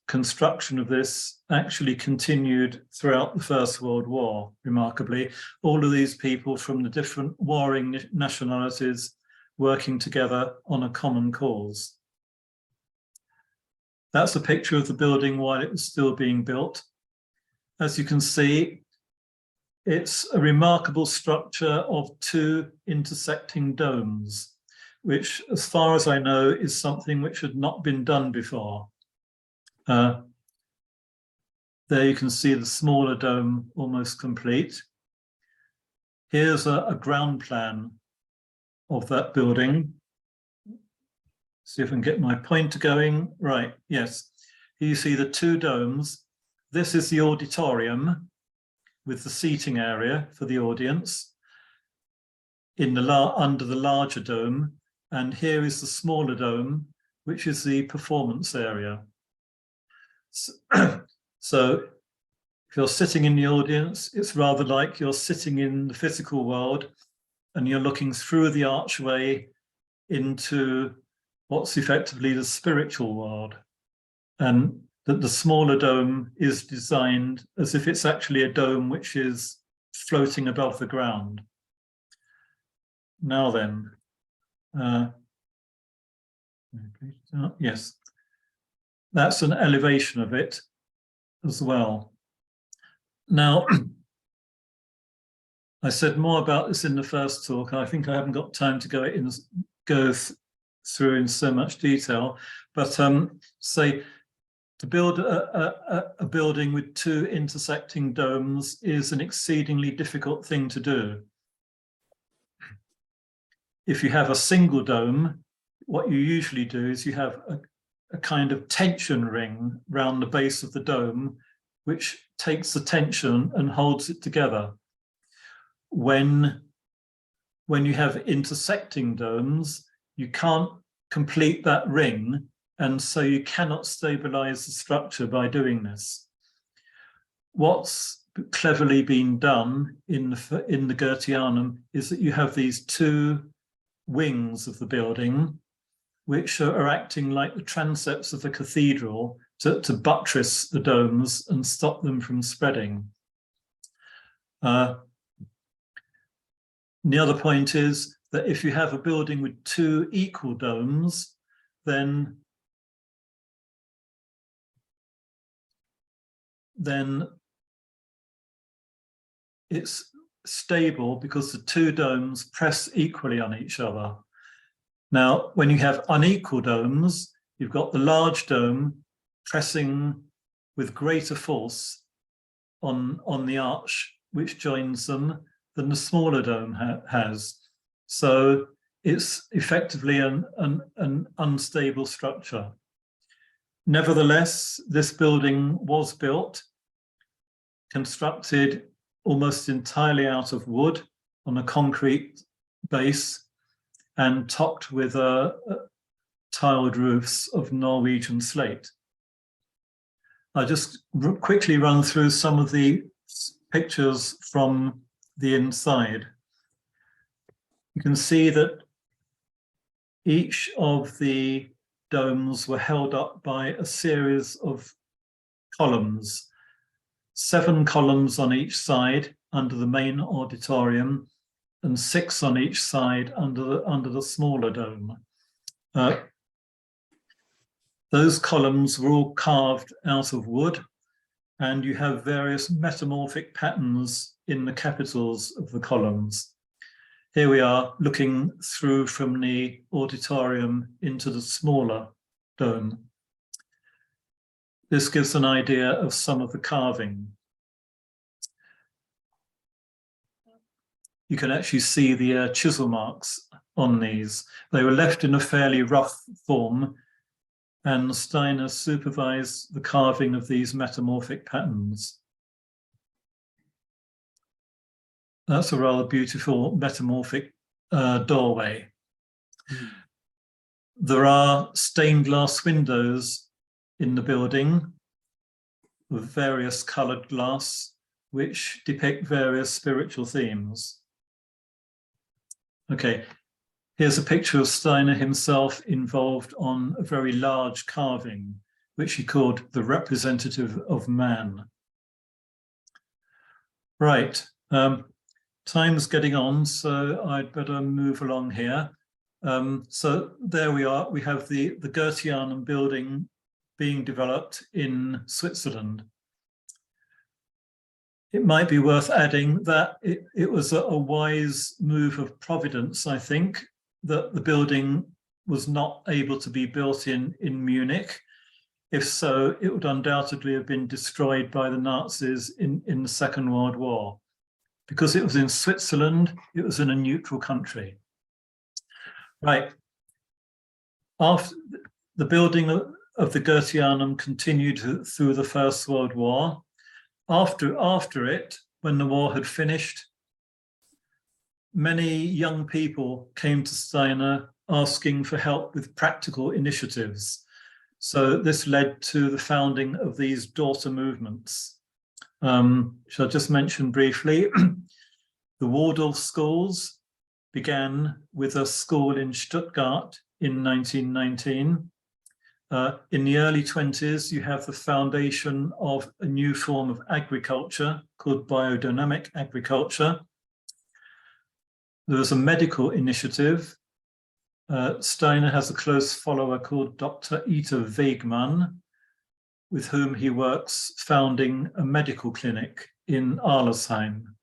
construction of this actually continued throughout the First World War, remarkably. All of these people from the different warring nationalities working together on a common cause. That's a picture of the building while it was still being built. As you can see, it's a remarkable structure of 2 intersecting domes, which, as far as I know, is something which had not been done before. There you can see the smaller dome almost complete. Here's a ground plan of that building. See if I can get my pointer going. Right, yes. Here you see the 2 domes. This is the auditorium with the seating area for the audience under the larger dome. And here is the smaller dome, which is the performance area. So if you're sitting in the audience, it's rather like you're sitting in the physical world and you're looking through the archway into what's effectively the spiritual world. And that the smaller dome is designed as if it's actually a dome which is floating above the ground. Now then, yes, that's an elevation of it as well. Now, I said more about this in the first talk. I think I haven't got time to go through in so much detail, but say to build a building with 2 intersecting domes is an exceedingly difficult thing to do. If you have a single dome, what you usually do is you have a kind of tension ring around the base of the dome, which takes the tension and holds it together. When you have intersecting domes, you can't complete that ring, and so you cannot stabilize the structure by doing this. What's cleverly been done in the Goetheanum is that you have these 2 wings of the building, which are acting like the transepts of a cathedral to buttress the domes and stop them from spreading. The other point is that if you have a building with 2 equal domes, then it's stable because the 2 domes press equally on each other. Now, when you have unequal domes, you've got the large dome pressing with greater force on the arch which joins them than the smaller dome has. So it's effectively an unstable structure. Nevertheless, this building was built, constructed almost entirely out of wood on a concrete base and topped with tiled roofs of Norwegian slate. I'll just quickly run through some of the pictures from the inside. You can see that each of the domes were held up by a series of columns, 7 columns on each side under the main auditorium and 6 on each side under the smaller dome. Those columns were all carved out of wood, and you have various metamorphic patterns in the capitals of the columns. Here we are looking through from the auditorium into the smaller dome. This gives an idea of some of the carving. You can actually see the chisel marks on these. They were left in a fairly rough form, and Steiner supervised the carving of these metamorphic patterns. That's a rather beautiful metamorphic doorway. There are stained glass windows in the building with various coloured glass, which depict various spiritual themes. Okay, here's a picture of Steiner himself involved on a very large carving, which he called the representative of man. Right, time's getting on, so I'd better move along here. So there we are, we have the Goetheanum building being developed in Switzerland. It might be worth adding that it was a wise move of providence, I think, that the building was not able to be built in Munich. If so, it would undoubtedly have been destroyed by the Nazis in the Second World War. Because it was in Switzerland, it was in a neutral country. Right. After the building of the Goetheanum continued through the First World War. After it, when the war had finished, many young people came to Steiner asking for help with practical initiatives. So this led to the founding of these daughter movements. Shall I just mention briefly? The Waldorf schools began with a school in Stuttgart in 1919. In the early 20s, you have the foundation of a new form of agriculture called biodynamic agriculture. There was a medical initiative. Steiner has a close follower called Dr. Ita Wegmann, with whom he works founding a medical clinic in Arlesheim.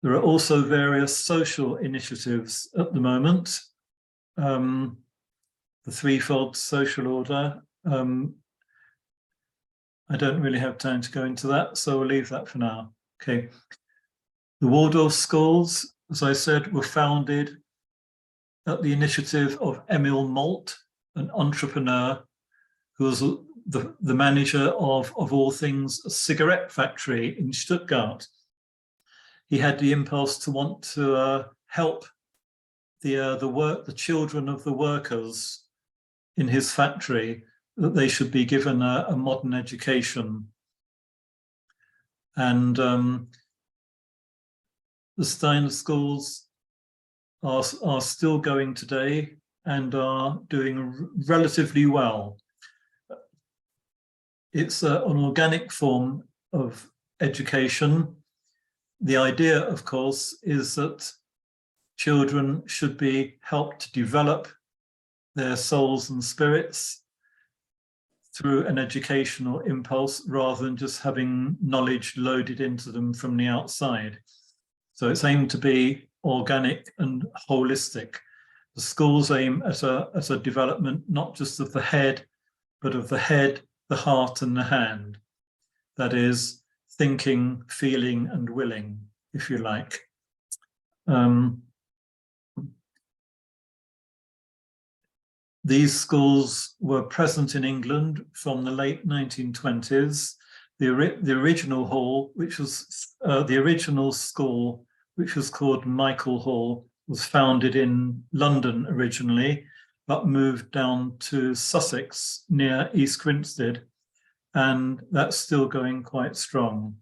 There are also various social initiatives at the moment. The threefold social order. I don't really have time to go into that, so we'll leave that for now. Okay. The Waldorf schools, as I said, were founded at the initiative of Emil Molt, an entrepreneur who was the manager of all things, a cigarette factory in Stuttgart. He had the impulse to want to help the children of the workers in his factory, that they should be given a modern education. And the Steiner schools are still going today and are doing relatively well. It's an organic form of education. The idea, of course, is that children should be helped to develop their souls and spirits through an educational impulse rather than just having knowledge loaded into them from the outside. So it's aimed to be organic and holistic. The schools aim at a development not just of the head, but of the head, the heart and the hand. That is thinking, feeling and willing, if you like. These schools were present in England from the late 1920s. The original hall, which was the original school, which was called Michael Hall, was founded in London originally, but moved down to Sussex near East Grinstead, and that's still going quite strong.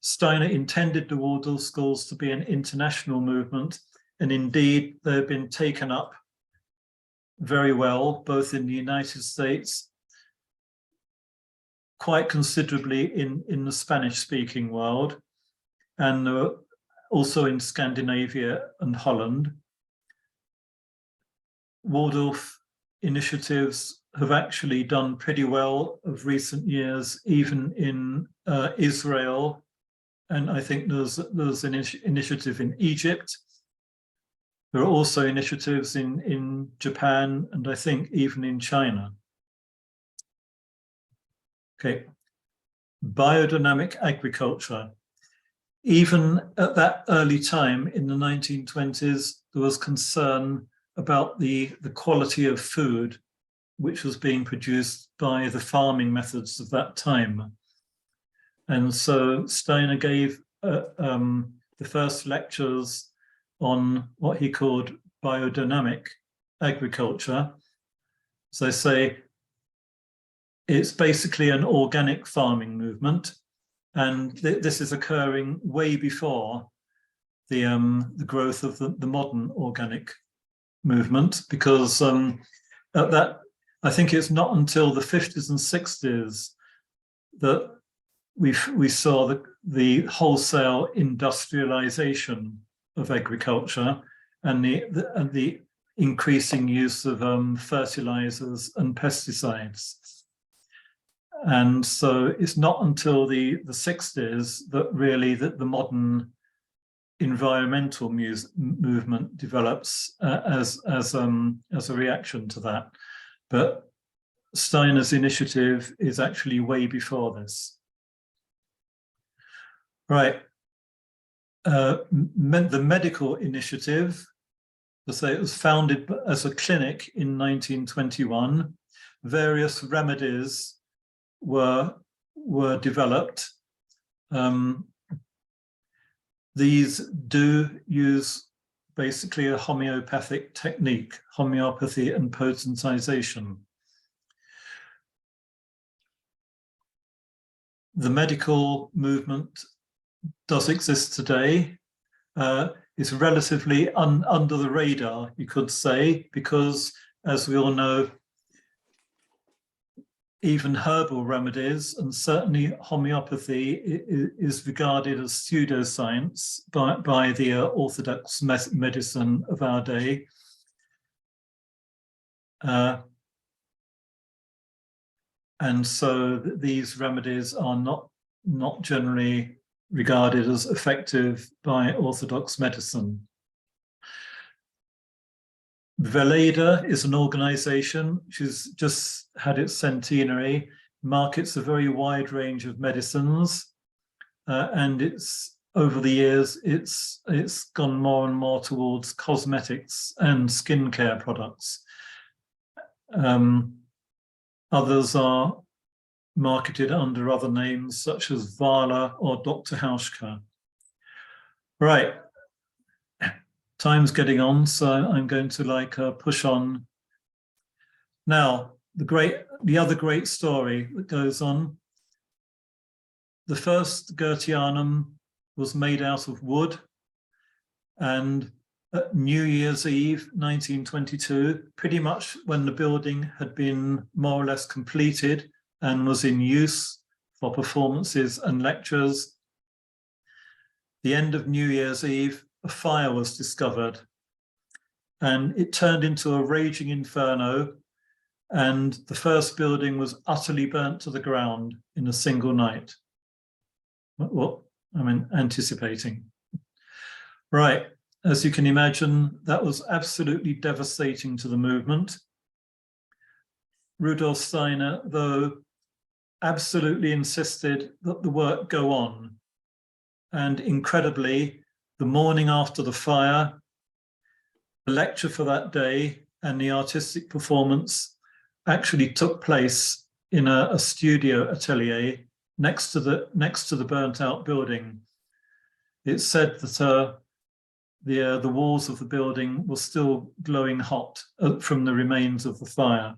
Steiner intended the Waldorf schools to be an international movement, and indeed they've been taken up very well, both in the United States, quite considerably in the Spanish-speaking world, and also in Scandinavia and Holland. Waldorf initiatives have actually done pretty well of recent years, even in Israel, and I think there's an initiative in Egypt. There are also initiatives in Japan and I think even in China. Okay, biodynamic agriculture. Even at that early time in the 1920s, there was concern about the quality of food which was being produced by the farming methods of that time. And so Steiner gave the first lectures on what he called biodynamic agriculture. So they say, it's basically an organic farming movement, and this is occurring way before the growth of the modern organic movement, because at that, I think it's not until the 50s and 60s that we saw the wholesale industrialization of agriculture and the increasing use of fertilizers and pesticides. And so it's not until the 60s that really the modern environmental movement develops as a reaction to that. But Steiner's initiative is actually way before this. Right. The medical initiative, to say, it was founded as a clinic in 1921. Various remedies were developed. These do use basically a homeopathic technique, homeopathy and potentization. The medical movement does exist today. It's relatively under the radar, you could say, because, as we all know, even herbal remedies, and certainly homeopathy, is regarded as pseudoscience by the orthodox medicine of our day. And so these remedies are not generally regarded as effective by orthodox medicine. Veleda is an organization which has just had its centenary, markets a very wide range of medicines, and over the years it's gone more and more towards cosmetics and skincare products. Others are marketed under other names such as Vala or Dr. Hauschka. Right. Time's getting on, so I'm going to push on. Now, the other great story that goes on. The first Goetheanum was made out of wood, and at New Year's Eve, 1922, pretty much when the building had been more or less completed and was in use for performances and lectures, the end of New Year's Eve, a fire was discovered, and it turned into a raging inferno, and the first building was utterly burnt to the ground in a single night. What I'm anticipating. Right, as you can imagine, that was absolutely devastating to the movement. Rudolf Steiner, though, absolutely insisted that the work go on, and incredibly, the morning after the fire, the lecture for that day and the artistic performance actually took place in a studio atelier next to the burnt out building. It's said that the walls of the building were still glowing hot from the remains of the fire.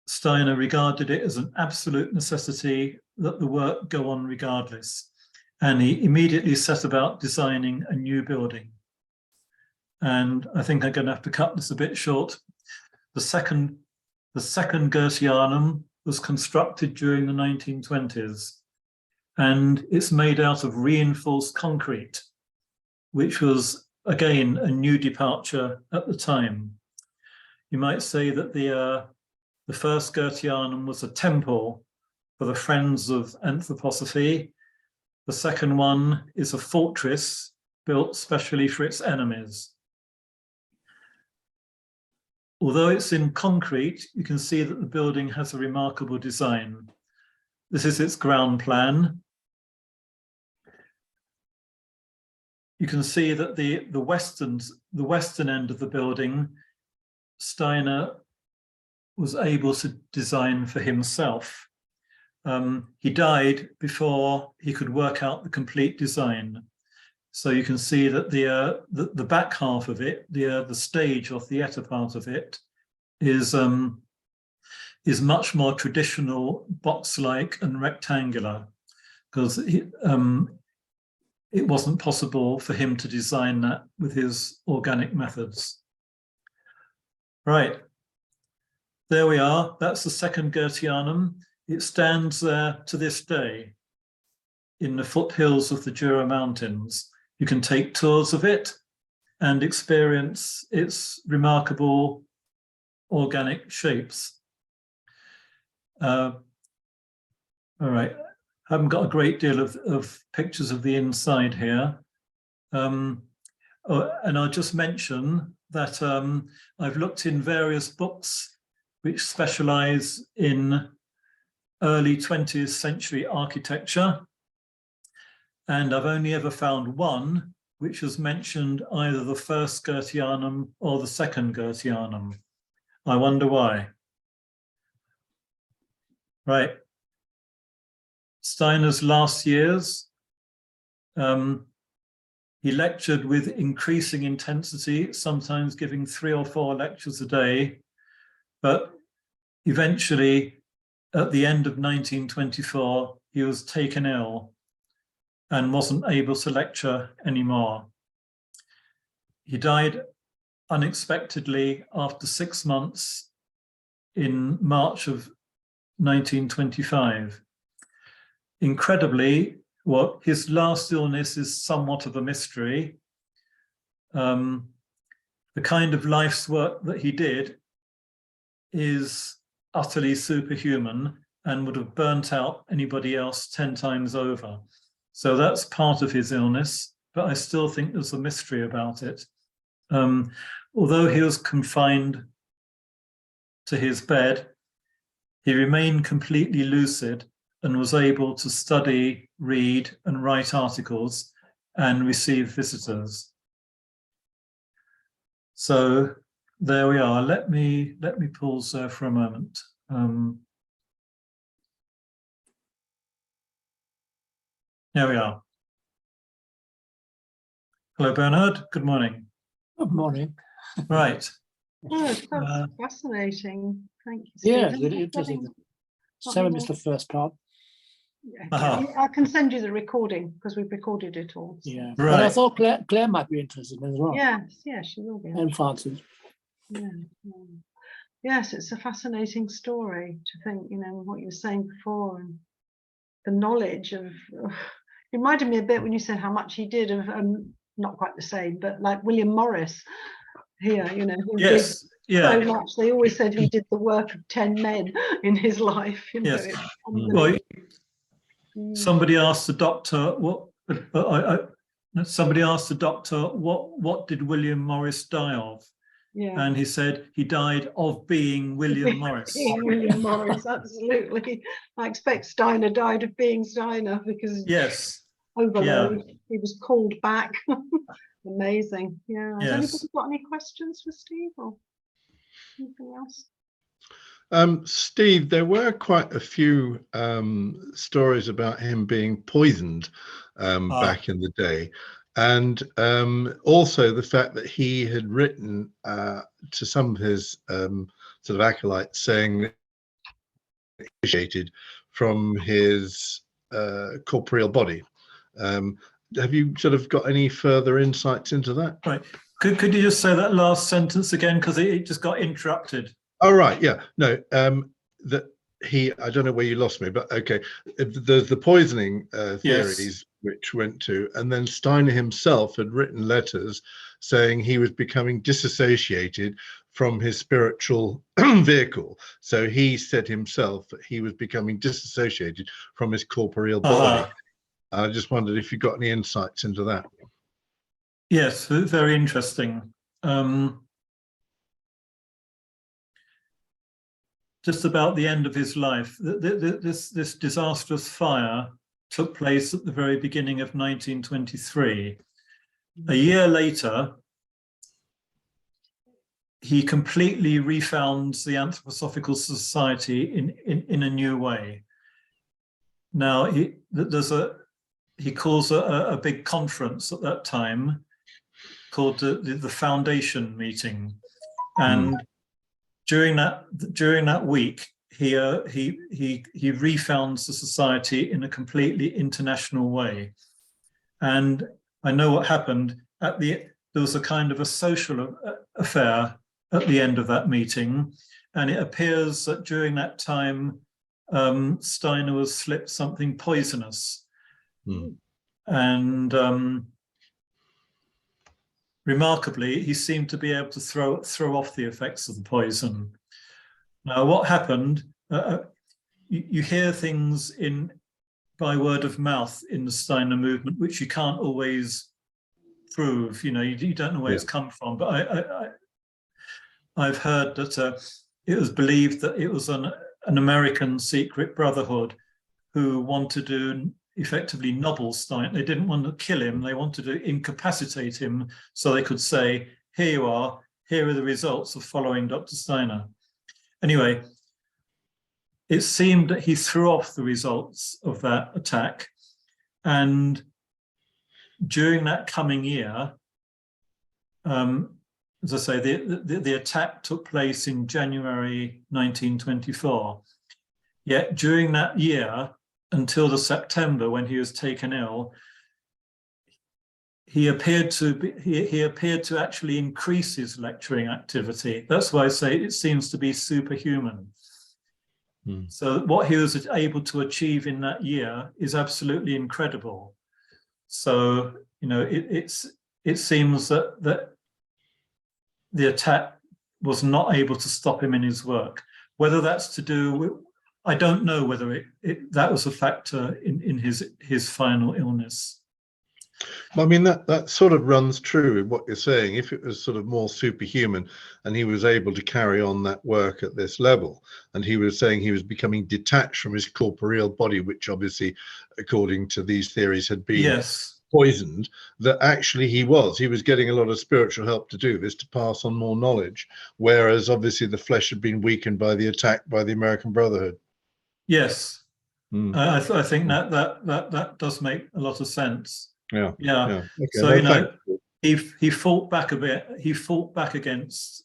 Steiner regarded it as an absolute necessity that the work go on regardless, and he immediately set about designing a new building. And I think I'm going to have to cut this a bit short. The second Goetheanum was constructed during the 1920s, and it's made out of reinforced concrete, which was, again, a new departure at the time. You might say that the first Goetheanum was a temple for the friends of anthroposophy. The second one is a fortress built specially for its enemies. Although it's in concrete, you can see that the building has a remarkable design. This is its ground plan. You can see that the western end of the building, Steiner was able to design for himself. He died before he could work out the complete design. So you can see that the back half of it, the stage or theatre part of it, is is much more traditional, box-like and rectangular, because it wasn't possible for him to design that with his organic methods. Right, there we are. That's the second Goetheanum. It stands there to this day in the foothills of the Jura Mountains. You can take tours of it and experience its remarkable organic shapes. All right, I haven't got a great deal of pictures of the inside here. And I'll just mention that I've looked in various books which specialize in early 20th century architecture, and I've only ever found one which has mentioned either the first Goetheanum or the second Goetheanum. I wonder why. Right. Steiner's last years, he lectured with increasing intensity, sometimes giving 3 or 4 lectures a day, but eventually, at the end of 1924, he was taken ill and wasn't able to lecture anymore. He died unexpectedly after 6 months in March of 1925. Incredibly, his last illness is somewhat of a mystery. The kind of life's work that he did is utterly superhuman and would have burnt out anybody else 10 times over. So that's part of his illness, but I still think there's a mystery about it. Although he was confined to his bed, he remained completely lucid and was able to study, read, and write articles and receive visitors. So there we are. Let me pause there for a moment. There we are. Hello, Bernard. Good morning. Good morning. Right. Oh, that's fascinating. Thank you, Yeah, Stephen. really interesting. Nothing 7 more. is the first part. Uh-huh. I can send you the recording because we've recorded it all. So. Yeah. Right. And I thought Claire might be interested as well. Yes, she will be. And Francis. Yeah. Yes, it's a fascinating story to think, what you were saying before, and the knowledge of. It reminded me a bit when you said how much he did of, not quite the same, but like William Morris here, who Yes. did so much. They always said he did the work of 10 men in his life. Yes. It's Well, somebody asked the doctor what did William Morris die of? Yeah. And he said he died of being William Morris. Being William Morris, absolutely. I expect Steiner died of being Steiner because Yes. overload. He was called back. Amazing. Yeah. Has Yes. anybody got any questions for Steve or anything else? Steve, there were quite a few stories about him being poisoned back in the day. And also the fact that he had written to some of his sort of acolytes saying that he initiated from his corporeal body. Have you sort of got any further insights into that? Right. Could you just say that last sentence again, because it just got interrupted? Oh, right. Yeah. No. That he. I don't know where you lost me, but okay. There's the poisoning theories. Yes. Which went to, and then Steiner himself had written letters saying he was becoming disassociated from his spiritual vehicle. So he said himself that he was becoming disassociated from his corporeal body. I just wondered if you got any insights into that. Yes, very interesting. Just about the end of his life, this disastrous fire took place at the very beginning of 1923. A year later, he completely refounds the Anthroposophical Society in a new way. Now, he calls a big conference at that time called the Foundation Meeting. And during that week, he refounds the society in a completely international way. And I know what happened there was a kind of a social affair at the end of that meeting, and it appears that during that time Steiner was slipped something poisonous. And remarkably, he seemed to be able to throw off the effects of the poison. Now, what happened? You hear things by word of mouth in the Steiner movement, which you can't always prove. You know, you don't know where it's come from. But I've heard that it was believed that it was an American secret brotherhood who wanted to effectively nobble Steiner. They didn't want to kill him. They wanted to incapacitate him so they could say, here you are, here are the results of following Dr. Steiner. Anyway, it seemed that he threw off the results of that attack. And during that coming year, as I say, the attack took place in January 1924. Yet during that year, until the September when he was taken ill, he appeared to actually increase his lecturing activity. That's why I say it seems to be superhuman. So what he was able to achieve in that year is absolutely incredible. So, you know, it seems that the attack was not able to stop him in his work. Whether that's to do with, I don't know whether that was a factor in his final illness. I mean, that sort of runs true with what you're saying. If it was sort of more superhuman and he was able to carry on that work at this level, and he was saying he was becoming detached from his corporeal body, which obviously, according to these theories, had been poisoned, that actually he was getting a lot of spiritual help to do this, to pass on more knowledge, whereas obviously the flesh had been weakened by the attack by the American Brotherhood. Yes. I think that does make a lot of sense. Yeah. Okay, So, you know, he fought back a bit. He fought back against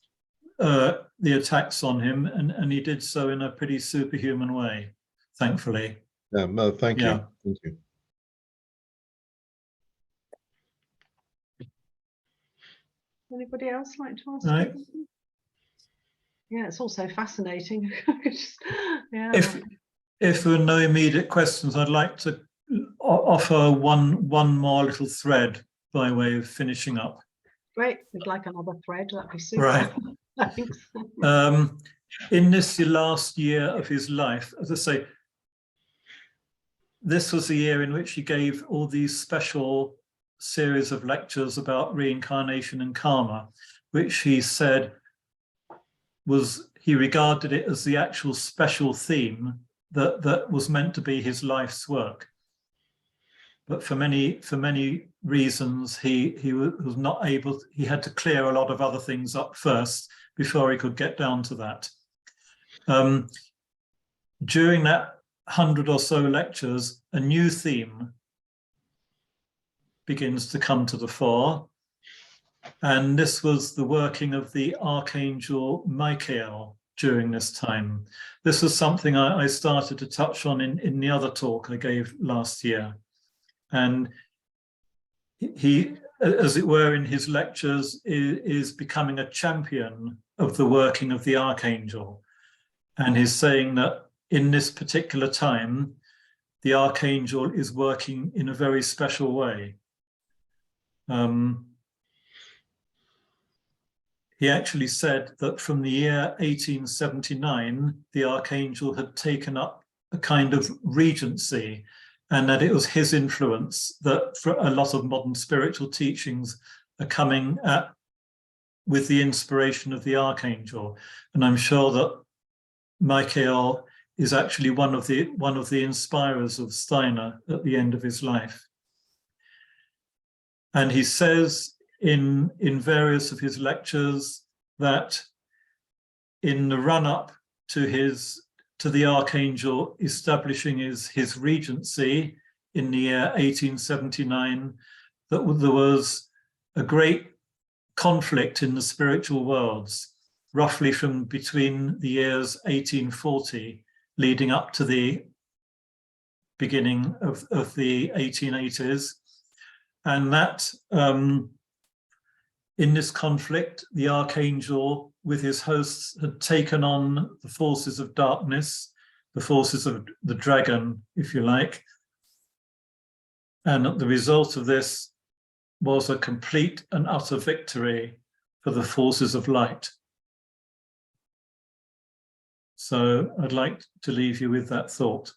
the attacks on him, and he did so in a pretty superhuman way, thankfully. Yeah, no, thank you. Thank you. Anybody else like to ask? Right. Yeah, it's also fascinating. If there are no immediate questions, I'd like to offer one more little thread by way of finishing up. Great, we'd like another thread. That'd be super. Right. Thanks. In this last year of his life, as I say, this was the year in which he gave all these special series of lectures about reincarnation and karma, which he said he regarded it as the actual special theme that was meant to be his life's work. But for many reasons, he was not able. He had to clear a lot of other things up first before he could get down to that. During that 100 or so lectures, a new theme begins to come to the fore, and this was the working of the Archangel Michael during this time. This was something I started to touch on in the other talk I gave last year. And he, as it were, in his lectures, is becoming a champion of the working of the Archangel. And he's saying that in this particular time, the Archangel is working in a very special way. He actually said that from the year 1879, the Archangel had taken up a kind of regency, and that it was his influence that for a lot of modern spiritual teachings are coming with the inspiration of the Archangel. And I'm sure that Michael is actually one of the inspirers of Steiner at the end of his life. And he says in various of his lectures that in the run-up to the Archangel establishing his regency in the year 1879, that there was a great conflict in the spiritual worlds, roughly from between the years 1840 leading up to the beginning of the 1880s. And that in this conflict, the archangel with his hosts had taken on the forces of darkness, the forces of the dragon, if you like. And the result of this was a complete and utter victory for the forces of light. So I'd like to leave you with that thought.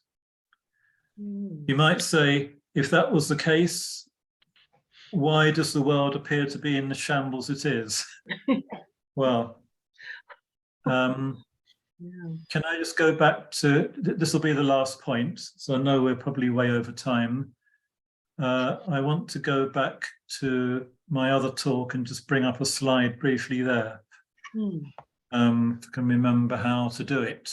You might say, if that was the case, why does the world appear to be in the shambles it is? Well, can I just go back to, this will be the last point, so I know we're probably way over time. I want to go back to my other talk and just bring up a slide briefly there. If I can remember how to do it.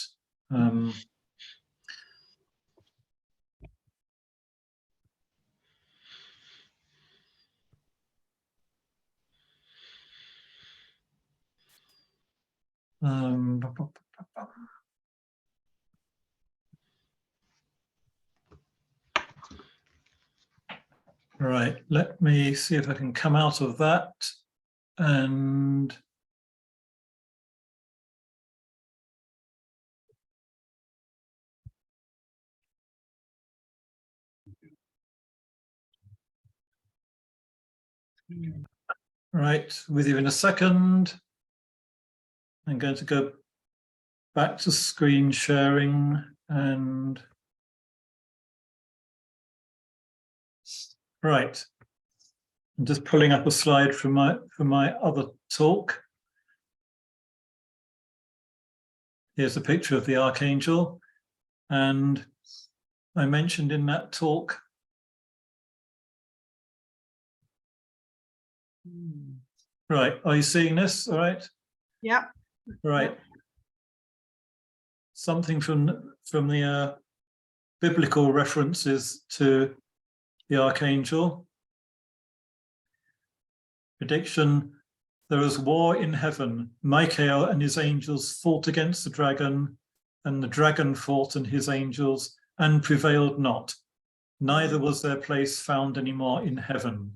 Right, let me see if I can come out of that and right, with you in a second. I'm going to go back to screen sharing and right. I'm just pulling up a slide from my other talk. Here's a picture of the archangel, and I mentioned in that talk right, are you seeing this? All right. Yeah. Right. Something from the biblical references to the archangel. Prediction: there is war in heaven. Michael and his angels fought against the dragon, and the dragon fought and his angels, and prevailed not. Neither was their place found any more in heaven.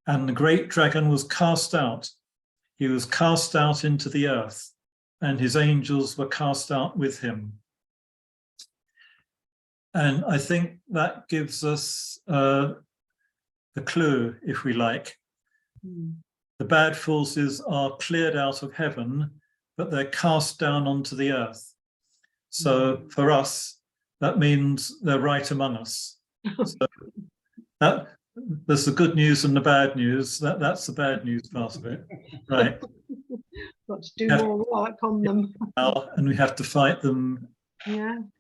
And the great dragon was cast out. He was cast out into the earth, and his angels were cast out with him. And I think that gives us the clue, if we like. The bad forces are cleared out of heaven, but they're cast down onto the earth. So for us, that means they're right among us. So there's the good news and the bad news. That's the bad news part of it, right? Got to do more work on them. And we have to fight them in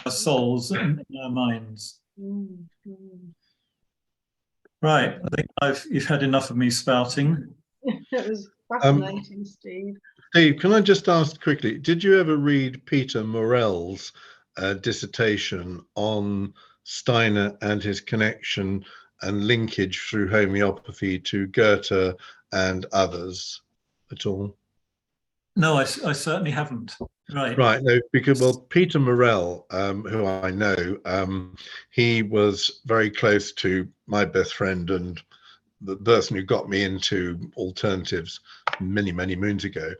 our souls and in our minds. Right, I think you've had enough of me spouting. It was fascinating, Steve. Steve, can I just ask quickly, did you ever read Peter Morell's dissertation on Steiner and his connection and linkage through homeopathy to Goethe and others at all? No, I certainly haven't. Right. Right. No, because, well, Peter Morell, who I know, he was very close to my best friend and the person who got me into alternatives many, many moons ago.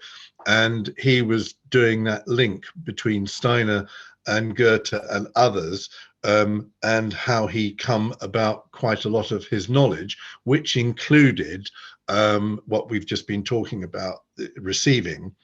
And he was doing that link between Steiner and Goethe and others, and how he come about quite a lot of his knowledge, which included what we've just been talking about, receiving,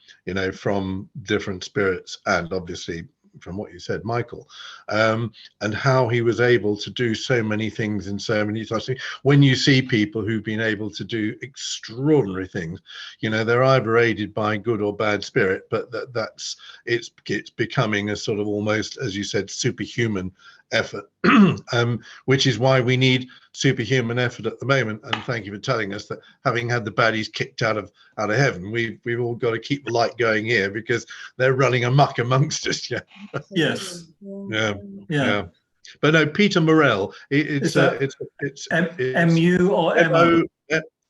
from different spirits, and obviously from what you said, Michael, and how he was able to do so many things in so many times. When you see people who've been able to do extraordinary things, they're either aided by good or bad spirit, but it's becoming a sort of almost, as you said, superhuman effort, which is why we need superhuman effort at the moment. And thank you for telling us that, having had the baddies kicked out of heaven, we've all got to keep the light going here, because they're running amok amongst us. Yes. Yeah. But no, Peter Morell, it's MU or MO?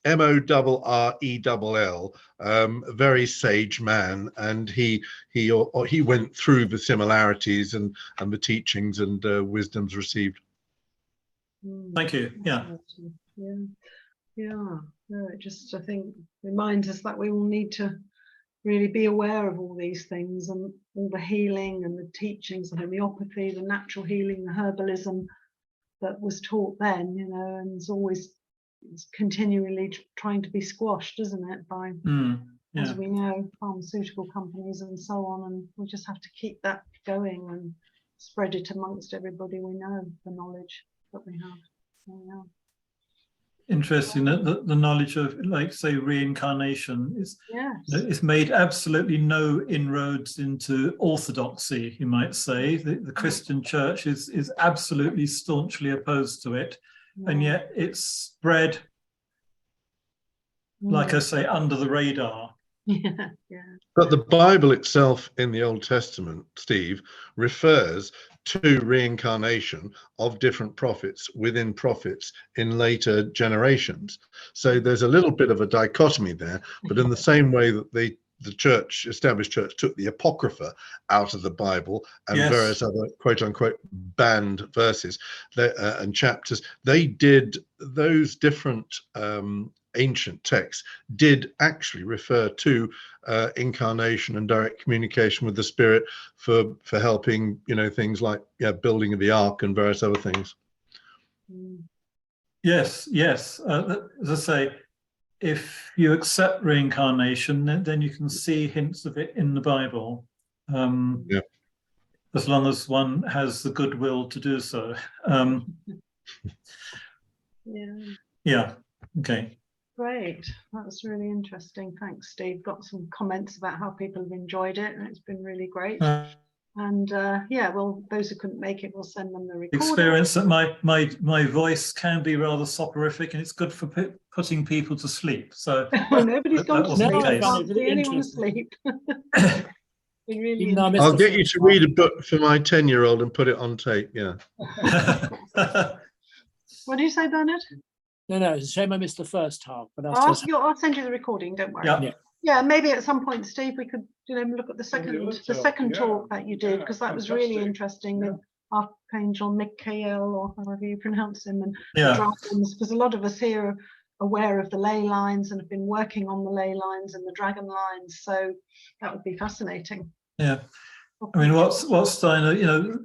Morrell, a very sage man, and he went through the similarities and the teachings and wisdoms received. Thank you. Yeah. Yeah. No, it just, I think, reminds us that we will need to really be aware of all these things and all the healing and the teachings, the homeopathy, the natural healing, the herbalism that was taught then, you know, and it's continually trying to be squashed, isn't it, by, as we know, pharmaceutical companies and so on. And we just have to keep that going and spread it amongst everybody we know, the knowledge that we have. So, yeah. Interesting that the knowledge of, like, say, reincarnation is it's made absolutely no inroads into orthodoxy, you might say. The Christian church is absolutely staunchly opposed to it, and yet it's spread, like I say, under the radar. But the Bible itself in the Old Testament, Steve, refers to reincarnation of different prophets within prophets in later generations. So there's a little bit of a dichotomy there, but in the same way that the established church took the Apocrypha out of the Bible and various other quote unquote banned verses and chapters, they did those different ancient texts did actually refer to incarnation and direct communication with the spirit for helping, you know, things like building of the ark and various other things. Yes. As I say, if you accept reincarnation, then you can see hints of it in the Bible, as long as one has the goodwill to do so. Okay. Great, that was really interesting. Thanks, Steve. Got some comments about how people have enjoyed it, and it's been really great. And well, those who couldn't make it, we'll send them the recording. Experience that my voice can be rather soporific, and it's good for putting people to sleep. So nobody's gone to sleep. I Can't see anyone asleep. Really I'll get you to read a book for my 10-year-old and put it on tape. Yeah. What do you say, Bernard? No, it's a shame I missed the first half. But I'll send you the recording. Don't worry. Yeah, maybe at some point, Steve, we could, you know, look at the second talk that you did, because that was really interesting with Archangel Michael, or however you pronounce him, and the dragons, because a lot of us here are aware of the ley lines and have been working on the ley lines and the dragon lines. So that would be fascinating. Yeah, I mean, what's Steiner, you know,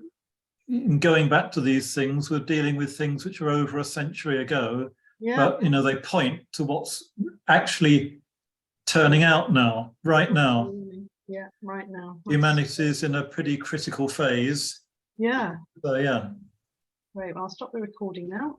in going back to these things, we're dealing with things which are over a century ago. But, you know, they point to what's actually turning out now, right now. Yeah, right now. Humanity is in a pretty critical phase. Yeah. So, yeah. Right, well, I'll stop the recording now.